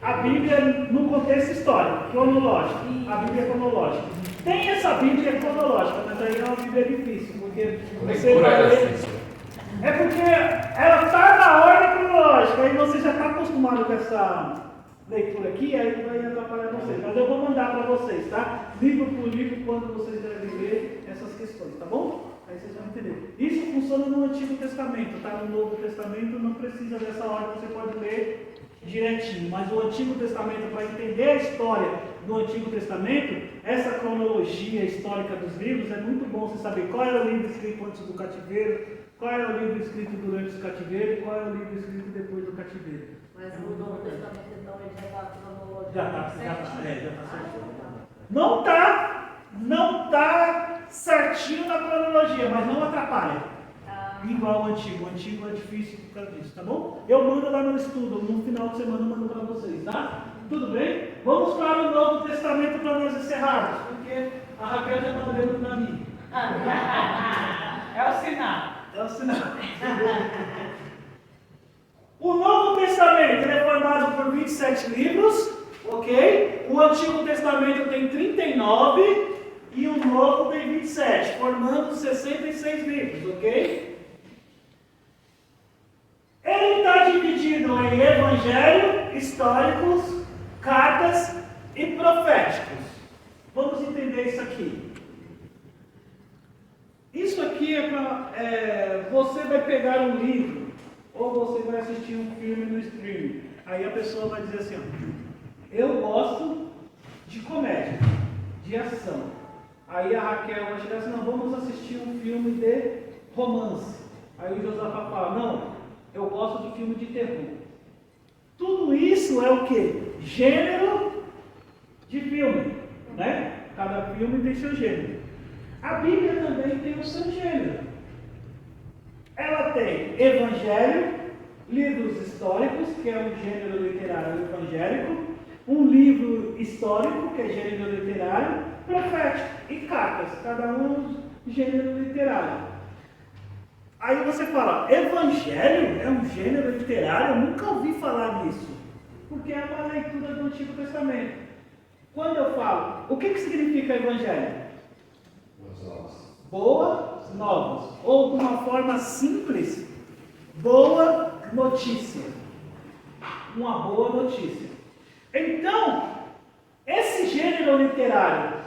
a Bíblia no contexto histórico, cronológico. A Bíblia cronológica. Tem essa Bíblia cronológica, mas aí é uma Bíblia difícil, porque você vai ler. É porque ela está na ordem cronológica, aí você já está acostumado com essa leitura aqui, aí vai atrapalhar vocês. Mas eu vou mandar para vocês, tá? Livro por livro, quando vocês devem ler essas questões, tá bom? Aí vocês vão entender. Isso funciona no Antigo Testamento, tá? No Novo Testamento não precisa dessa ordem, você pode ler direitinho. Mas o Antigo Testamento, para entender a história do Antigo Testamento, essa cronologia histórica dos livros, é muito bom você saber qual era o livro escrito antes do cativeiro, qual era o livro escrito durante o cativeiro e qual era o livro escrito depois do cativeiro. Mas no Novo Testamento, então, ele já está cronológico. Já está certinho. Não está certinho na cronologia, mas não atrapalha. Igual o antigo. O antigo é difícil por causa disso, tá bom? Eu mando lá no estudo, no final de semana eu mando para vocês, tá? Tudo bem? Vamos para o Novo Testamento para nós encerrarmos, porque a Raquel já está olhando para mim. É o sinal. É o sinal. O Novo Testamento ele é formado por 27 livros, ok? O Antigo Testamento tem 39 e o Novo tem 27, formando 66 livros, ok? Ele está dividido em evangelho, históricos, cartas e proféticos. Vamos entender isso aqui. Isso aqui é para... você vai pegar um livro ou você vai assistir um filme no streaming. Aí a pessoa vai dizer assim, ó, eu gosto de comédia, de ação. Aí a Raquel vai chegar assim, não, vamos assistir um filme de romance. Aí o Josafá fala, não, eu gosto de filme de terror. Tudo isso é o quê? Gênero de filme, né? Cada filme tem seu gênero. A Bíblia também tem o seu gênero. Ela tem evangelho, livros históricos, que é um gênero literário evangélico, um livro histórico, que é gênero literário, profético, e cartas, cada um gênero literário. Aí você fala, evangelho é um gênero literário? Eu nunca ouvi falar nisso, porque é uma leitura do Antigo Testamento. Quando eu falo, o que significa evangelho? Boas novas, ou de uma forma simples, boa notícia. Uma boa notícia. Então, esse gênero literário,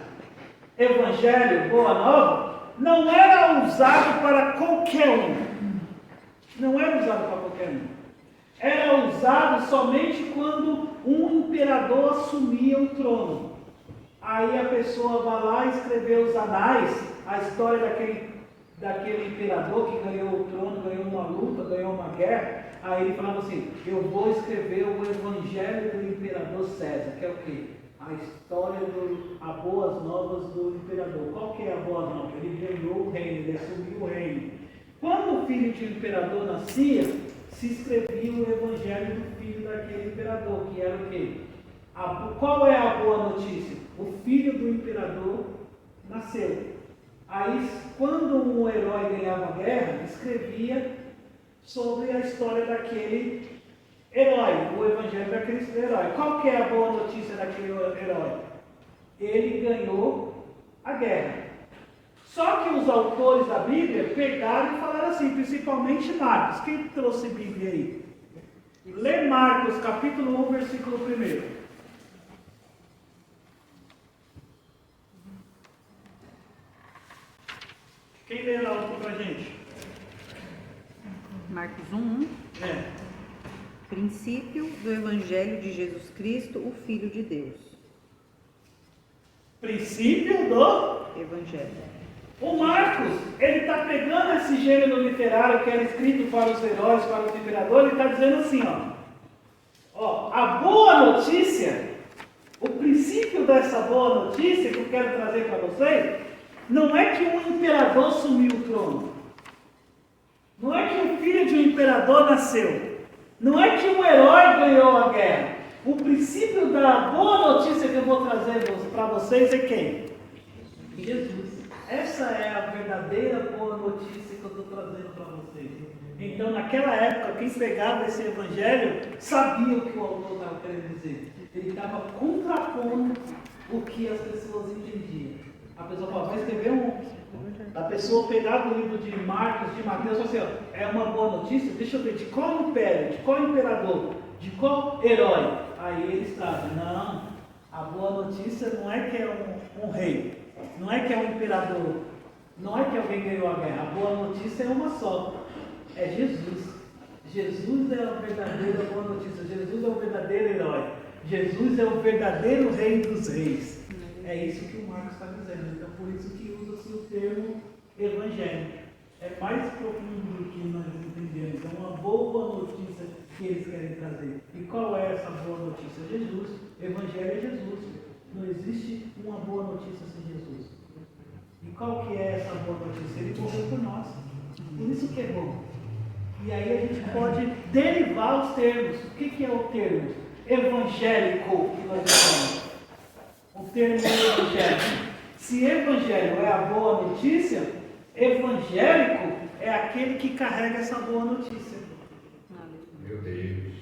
evangelho, boa nova, não era usado para qualquer um. Não era usado para qualquer um. Era usado somente quando um imperador assumia o trono. Aí a pessoa vai lá e escreveu os anais, a história daquele imperador que ganhou o trono, ganhou uma luta, ganhou uma guerra. Aí ele falava assim, eu vou escrever o Evangelho do Imperador César, que é o quê? A história a boas novas do imperador. Qual que é a boa nova? Ele ganhou o reino, ele assumiu o reino. Quando o filho de um imperador nascia, se escrevia o Evangelho do filho daquele imperador, que era o quê? Qual é a boa notícia? O filho do imperador nasceu. Aí, quando um herói ganhava a guerra, escrevia sobre a história daquele herói, o evangelho daquele herói. Qual que é a boa notícia daquele herói? Ele ganhou a guerra. Só que os autores da Bíblia pegaram e falaram assim, principalmente Marcos. Quem trouxe Bíblia aí? Lê Marcos, capítulo 1, versículo 1. Quem lê lá aqui pra gente? Marcos 1:1. É. Princípio do Evangelho de Jesus Cristo, o Filho de Deus. Princípio do Evangelho. O Marcos, ele está pegando esse gênero literário que era escrito para os heróis, para os imperadores, ele está dizendo assim, ó, a boa notícia, o princípio dessa boa notícia que eu quero trazer para vocês, não é que um imperador sumiu o trono, não é que um filho de um imperador nasceu, não é que um herói ganhou a guerra. O princípio da boa notícia que eu vou trazer para vocês é quem? Jesus. Essa é a verdadeira boa notícia que eu estou trazendo para vocês. Então, naquela época, quem pegava esse evangelho sabia o que o autor estava querendo dizer. Ele estava contrapondo o que as pessoas entendiam. A pessoa falava, vai escrever a pessoa pegava o livro de Marcos, de Mateus, e falava assim, é uma boa notícia? Deixa eu ver, de qual império, de qual imperador, de qual herói? Aí ele estava, não, a boa notícia não é que é um rei. Não é que é um imperador, não é que alguém ganhou a guerra, a boa notícia é uma só, é Jesus. Jesus é a verdadeira boa notícia, Jesus é o verdadeiro herói, Jesus é o verdadeiro rei dos reis. É isso que o Marcos está dizendo, então por isso que usa-se o termo evangelho. É mais profundo do que nós entendemos, é uma boa notícia que eles querem trazer. E qual é essa boa notícia? Jesus, evangelho é Jesus. Não existe uma boa notícia sem Jesus. E qual que é essa boa notícia? Ele morreu por nós. Por isso que é bom. E aí a gente pode derivar os termos. O que é o termo evangélico que nós chamamos? O termo evangélico. Se evangelho é a boa notícia, evangélico é aquele que carrega essa boa notícia. Meu Deus.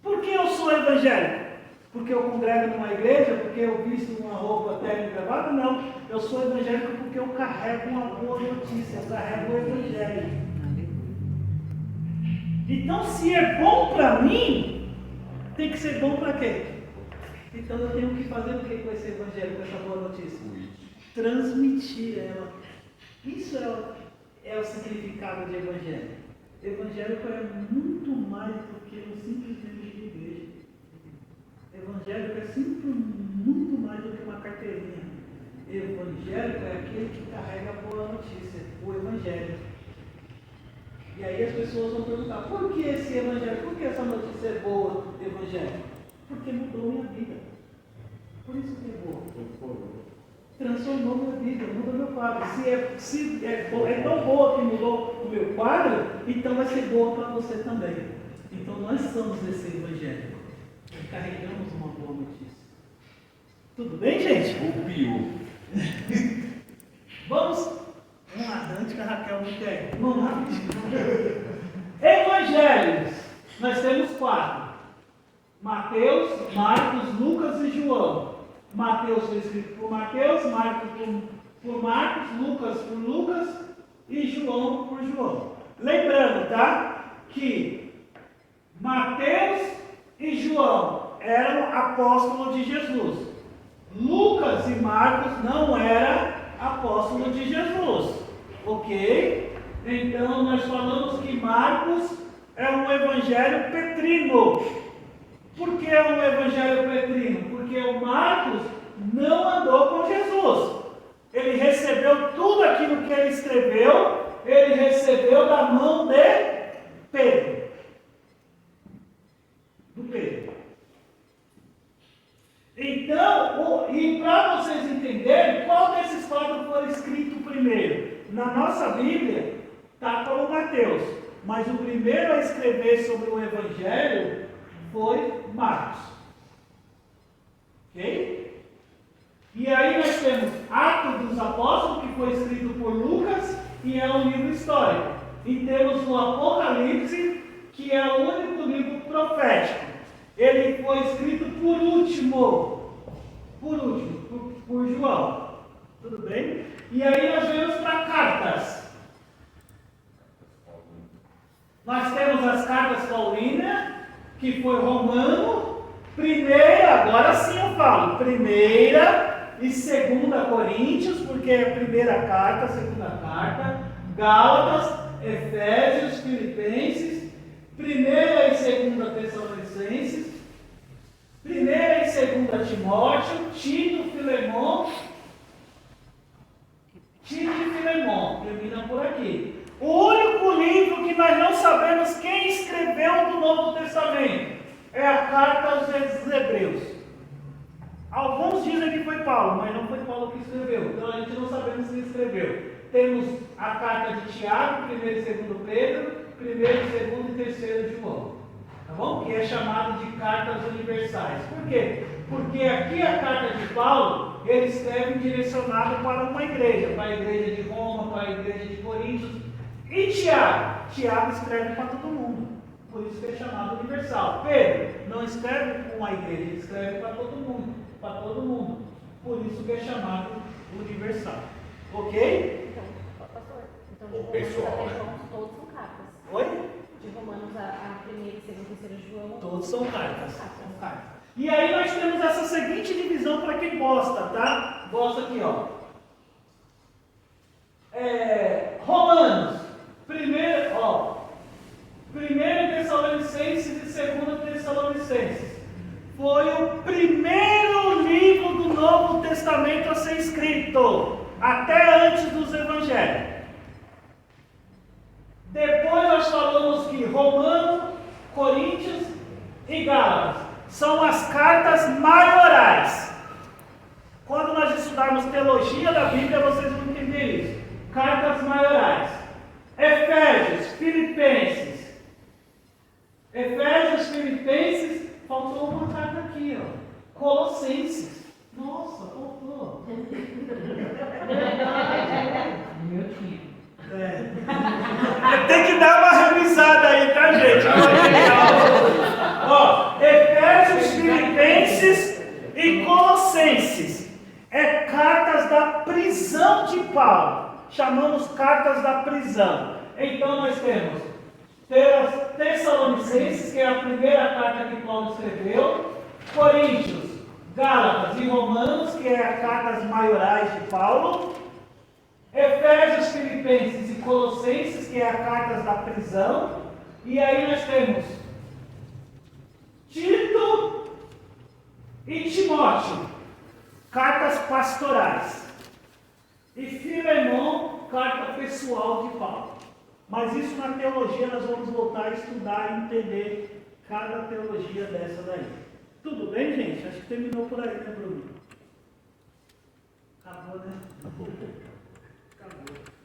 Por que eu sou evangélico? Porque eu congrego numa igreja, porque eu visto uma roupa terno e gravata? Não. Eu sou evangélico porque eu carrego uma boa notícia, eu carrego o evangelho. Então, se é bom para mim, tem que ser bom para quem? Então eu tenho que fazer o que com esse evangelho, com essa boa notícia? Transmitir ela. Isso é o significado de evangelho. Evangélico é muito mais do que um simples membro de igreja. Evangélico é sempre muito mais do que uma carteirinha. Evangélico é aquele que carrega a boa notícia, o evangelho. E aí as pessoas vão perguntar, por que esse evangelho, por que essa notícia é boa, evangelho? Porque mudou minha vida. Por isso que é boa. Transformou minha vida, mudou meu quadro. Se é tão boa que mudou o meu quadro, então vai ser boa para você também. Então nós somos esse evangelho. Carregamos uma boa notícia. Tudo bem, gente? O pior. Vamos lá, antes que a Raquel não quer. Vamos lá. Evangelhos. Nós temos 4. Mateus, Marcos, Lucas e João. Mateus foi escrito por Mateus, Marcos por Marcos, Lucas por Lucas e João por João. Lembrando, tá? Que Mateus e João eram apóstolos de Jesus. Lucas e Marcos não eram apóstolos de Jesus. Ok? Então nós falamos que Marcos é um evangelho petrino. Por que é um evangelho petrino? Porque o Marcos não andou com Jesus. Ele recebeu tudo aquilo que ele escreveu, ele recebeu da mão de Pedro. Então, e para vocês entenderem, qual desses quatro foi escrito primeiro? Na nossa Bíblia, está como Mateus, mas o primeiro a escrever sobre o Evangelho foi Marcos. Ok? E aí nós temos Atos dos Apóstolos, que foi escrito por Lucas, e é um livro histórico. E temos o Apocalipse, que é o único livro profético. Ele foi escrito por último, por João. Tudo bem? E aí nós vamos para cartas. Nós temos as cartas paulinas, que foi Romano, primeira, agora sim eu falo, primeira e segunda Coríntios, porque é a primeira carta, a segunda carta, Gálatas, Efésios, Filipenses, primeira e segunda Tessalonicenses, primeira e segunda Timóteo, Tito, Filemon, termina por aqui. O único livro que nós não sabemos quem escreveu do Novo Testamento é a carta aos Hebreus. Alguns dizem que foi Paulo, mas não foi Paulo que escreveu, então a gente não sabemos quem escreveu. Temos a carta de Tiago, 1 e 2 Pedro, 1 e 2 e 3 João, tá bom? Que é chamado de cartas universais. Por quê? Porque aqui a carta de Paulo, ele escreve direcionado para uma igreja, para a igreja de Roma, para a igreja de Coríntios. E Tiago escreve para todo mundo, por isso que é chamado universal. Pedro não escreve para uma igreja, ele escreve para todo mundo, por isso que é chamado universal. Ok? Então, O de pessoal, Romanos né? até João, todos são cartas. Oi? De Romanos a primeira, segunda, terceira João. Todos são cartas. E aí nós temos essa seguinte divisão para quem gosta, tá? Gosta aqui, ó. Romanos, primeiro Tessalonicenses e segundo Tessalonicenses. Foi o primeiro livro do Novo Testamento a ser escrito, até antes dos Evangelhos. Depois nós falamos que Romanos, Coríntios e Gálatas são as cartas maiorais. Quando nós estudarmos teologia da Bíblia, vocês vão entender isso. Cartas maiorais. Efésios, Filipenses, faltou uma carta aqui, ó. Colossenses. Nossa, faltou. Meu time. Tem que dar uma revisada aí, tá, gente? Ó, Efésios, Filipenses e Colossenses. É cartas da prisão de Paulo. Chamamos cartas da prisão. Então nós temos Tessalonicenses, que é a primeira carta que Paulo escreveu, Coríntios, Gálatas e Romanos, que é as cartas maiorais de Paulo, Efésios, Filipenses e Colossenses, que é as cartas da prisão, e aí nós temos Tito e Timóteo, cartas pastorais, e Filemon, carta pessoal de Paulo. Mas isso na teologia nós vamos voltar a estudar e entender cada teologia dessa daí. Tudo bem, gente? Acho que terminou por aí, né, Bruno? Acabou, né? Acabou.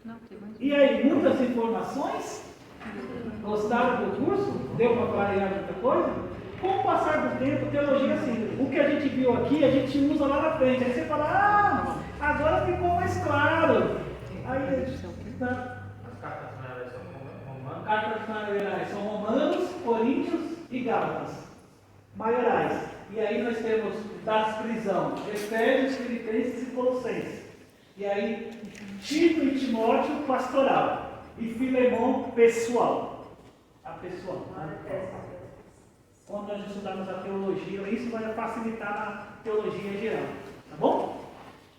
Não, tem mais. E aí, muitas informações? Gostaram do curso? Deu para clarear muita coisa? Com o passar do tempo, teologia assim, o que a gente viu aqui, a gente usa lá na frente. Aí você fala, agora ficou mais claro. Aí, As cartas finais são romanas. cartas maiorais são Romanos, Coríntios e Gálatas. Maiorais. E aí nós temos das prisão, Efésios, Filipenses e Colossenses. E aí, Tito e Timóteo, pastoral. E Filemon, pessoal. A pessoal. Quando nós estudarmos a teologia, isso vai facilitar na teologia geral. Tá bom?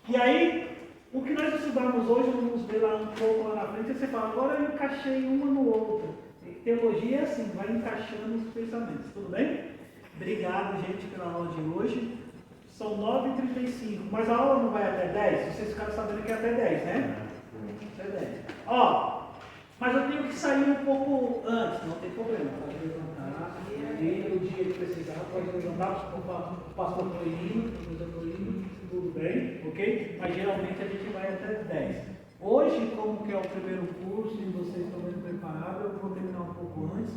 E aí, o que nós estudamos hoje, vamos ver lá um pouco lá na frente, e você fala, agora eu encaixei uma no outro. E teologia é assim, vai encaixando os pensamentos. Tudo bem? Obrigado, gente, pela aula de hoje. São 9h35, mas a aula não vai até 10? Vocês ficaram sabendo que é até 10, né? Até 10. Ó, Mas eu tenho que sair um pouco antes, não tem problema. Pode levantar, e no dia que precisar, pode levantar, o pastor Torinho, tudo bem, ok? Mas geralmente a gente vai até 10. Hoje, como que é o primeiro curso e vocês estão bem preparados, eu vou terminar um pouco antes.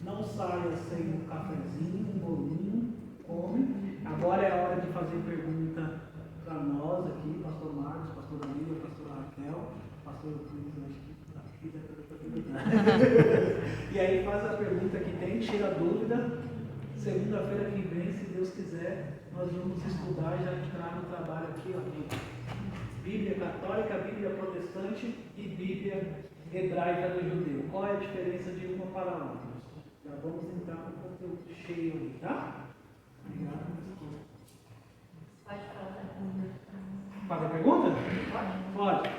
Não saia sem um cafezinho, um bolinho, come. Agora é a hora de fazer pergunta para nós aqui, pastor Marcos, pastor Danilo, pastor Raquel, pastor E aí faz a pergunta que tem, tira a dúvida. Segunda-feira que vem, se Deus quiser, nós vamos estudar e já entrar no trabalho aqui, ó. Bíblia católica, Bíblia protestante e Bíblia hebraica do judeu. Qual é a diferença de uma para a outra? Já vamos entrar no conteúdo cheio aí, tá? Obrigado. Pode falar. Fazer pergunta? Pode.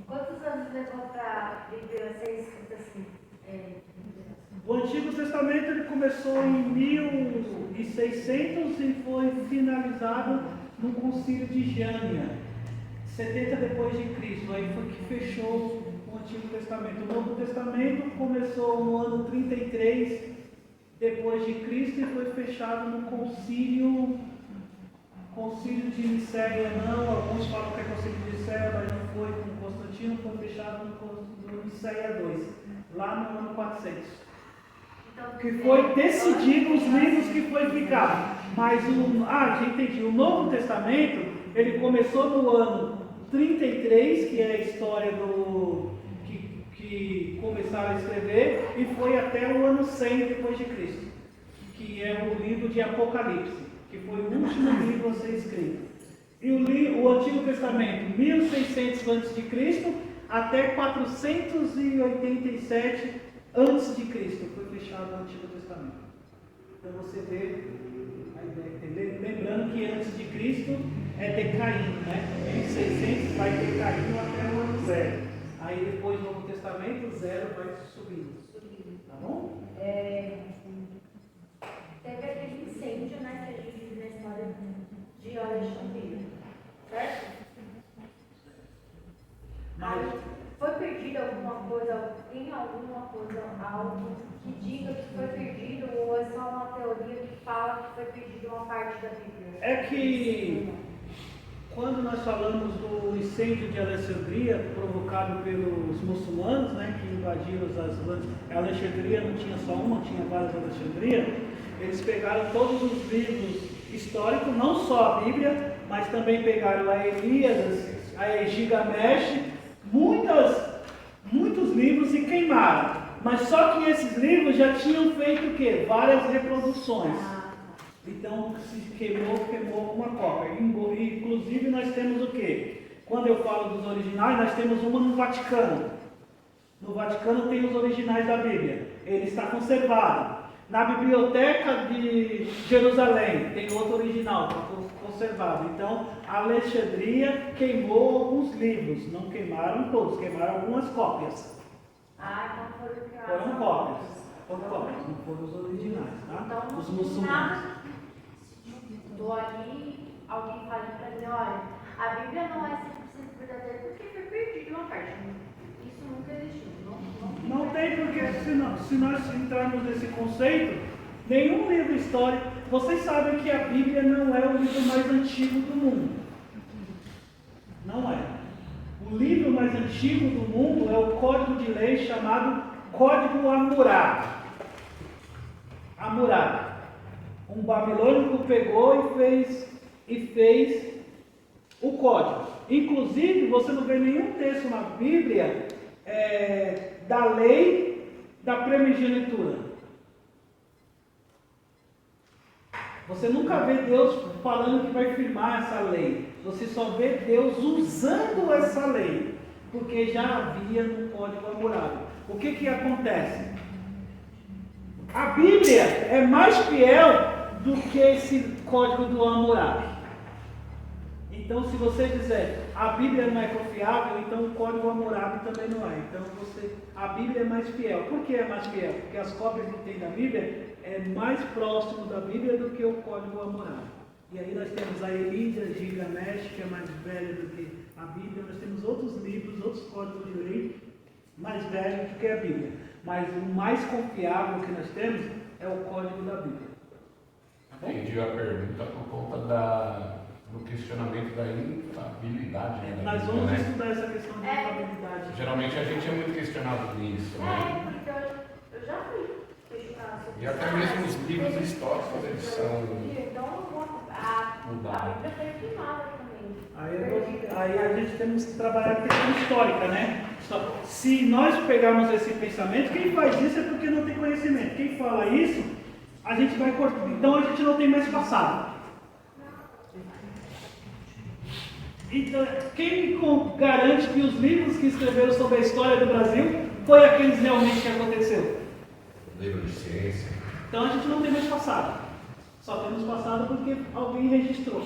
Quantos anos levou para a Bíblia ser escrita assim? O Antigo Testamento ele começou em 1600 e foi finalizado no Concílio de Jânia, 70 depois de Cristo. Aí foi que fechou o Antigo Testamento. O Novo Testamento começou no ano 33 depois de Cristo e foi fechado no Concílio de Nicéia. Não, alguns falam que é Concílio de Nicéia, mas não foi com Constantino, foi fechado no Nicéia II, lá no ano 400. Que foi decidido os livros que foi ficado. Mas já entendi. O Novo Testamento, ele começou no ano 33, que é a história que começaram a escrever, e foi até o ano 100 depois de Cristo, que é o livro de Apocalipse, que foi o último livro a ser escrito. E o Antigo Testamento, 1600 a.C. até 487 antes de Cristo foi fechado o Antigo Testamento. Então você vê a ideia. Lembrando que antes de Cristo é decaindo, né? Em 600 vai decaindo até o ano 0. Aí depois do Novo Testamento, o 0 vai subindo. Tá bom? Teve aquele incêndio, né, que a gente viu na história de Alexandria, certo? Aí foi perdida alguma coisa, tem alguma coisa, algo que diga que foi perdido, ou é só uma teoria que fala que foi perdida uma parte da Bíblia? É que quando nós falamos do incêndio de Alexandria provocado pelos muçulmanos, né, que invadiram a Alexandria, não tinha só uma, tinha várias Alexandrias. Eles pegaram todos os livros históricos, não só a Bíblia, mas também pegaram a Ilíadas, a Gilgamesh, muitos livros e queimaram. Mas só que esses livros já tinham feito o quê? Várias reproduções. Então, se queimou uma cópia. Inclusive, nós temos o quê? Quando eu falo dos originais, nós temos uma no Vaticano. No Vaticano tem os originais da Bíblia. Ele está conservado. Na Biblioteca de Jerusalém tem outro original, está conservado. Então, a Alexandria queimou alguns livros. Não queimaram todos, queimaram algumas cópias. Então Foram cópias. Foram cópias, não foram os originais, tá? Então, os muçulmanos. Estou ali, alguém fala para mim, olha, a Bíblia não é 100% verdadeira porque foi perdida uma parte. Isso nunca existiu. Não tem, porque se nós entrarmos nesse conceito, nenhum livro histórico. Vocês sabem que a Bíblia não é o livro mais antigo do mundo. Não é. O livro mais antigo do mundo é o Código de Lei chamado Código Hammurabi. Hammurabi. Um babilônico pegou e fez o código. Inclusive, você não vê nenhum texto na Bíblia da lei da primogenitura. Você nunca vê Deus falando que vai firmar essa lei. Você só vê Deus usando essa lei, porque já havia no Código Hammurabi. O que acontece? A Bíblia é mais fiel do que esse Código do Hammurabi. Então, se você dizer a Bíblia não é confiável, então o Código Hammurabi também não é. Então, a Bíblia é mais fiel. Por que é mais fiel? Porque as cópias que tem da Bíblia é mais próximo da Bíblia do que o Código Hammurabi. E aí nós temos a Ilíada, Gilgamesh, que é mais velha do que a Bíblia. Nós temos outros livros, outros códigos de lei mais velho do que a Bíblia. Mas o mais confiável que nós temos é o código da Bíblia. Tá bom? Entendi a pergunta por conta do questionamento da infabilidade. Né, da Nós Bíblia, vamos né? estudar essa questão de infabilidade. Geralmente a gente é muito questionado nisso, né? Porque eu já fui questionada sobre E até mesmo os livros históricos, eles são Então, a mudados. Bíblia foi queimada também. Aí a gente temos que trabalhar a questão histórica, né? Se nós pegarmos esse pensamento, quem faz isso é porque não tem conhecimento. Quem fala isso, a gente vai cortar. Então a gente não tem mais passado. Então, quem garante que os livros que escreveram sobre a história do Brasil foi aqueles realmente que aconteceu? Livro de ciência. Então a gente não tem mais passado. Só temos passado porque alguém registrou.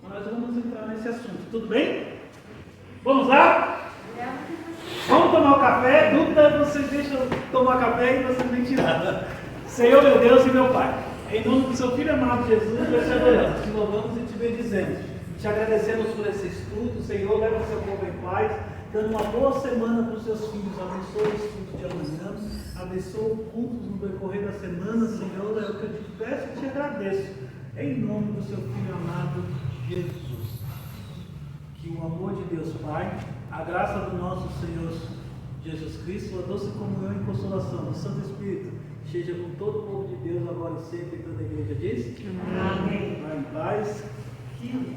Nós vamos entrar nesse assunto. Tudo bem? Vamos lá? Vamos tomar o café? Dúvida, vocês deixam eu tomar café e vocês vêm tirar. Senhor, meu Deus e meu Pai, em nome do seu Filho amado Jesus, nós te adoramos, te louvamos e te bendizemos. Te agradecemos por esse estudo. Senhor, leva o seu povo em paz, dando uma boa semana para os seus filhos. Abençoa o estudo de amanhã, abençoa o culto no decorrer da semana. Senhor, é o que eu te peço e te agradeço. Em nome do seu Filho amado Jesus. Que o amor de Deus Pai, a graça do nosso Senhor Jesus Cristo, a doce comunhão e consolação do Santo Espírito, esteja com todo o povo de Deus, agora e sempre, e toda a igreja diz. Amém. Vai em paz. Que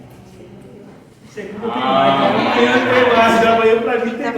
segunda tem mais. Amanhã tem mais. Amanhã para mim tem mais.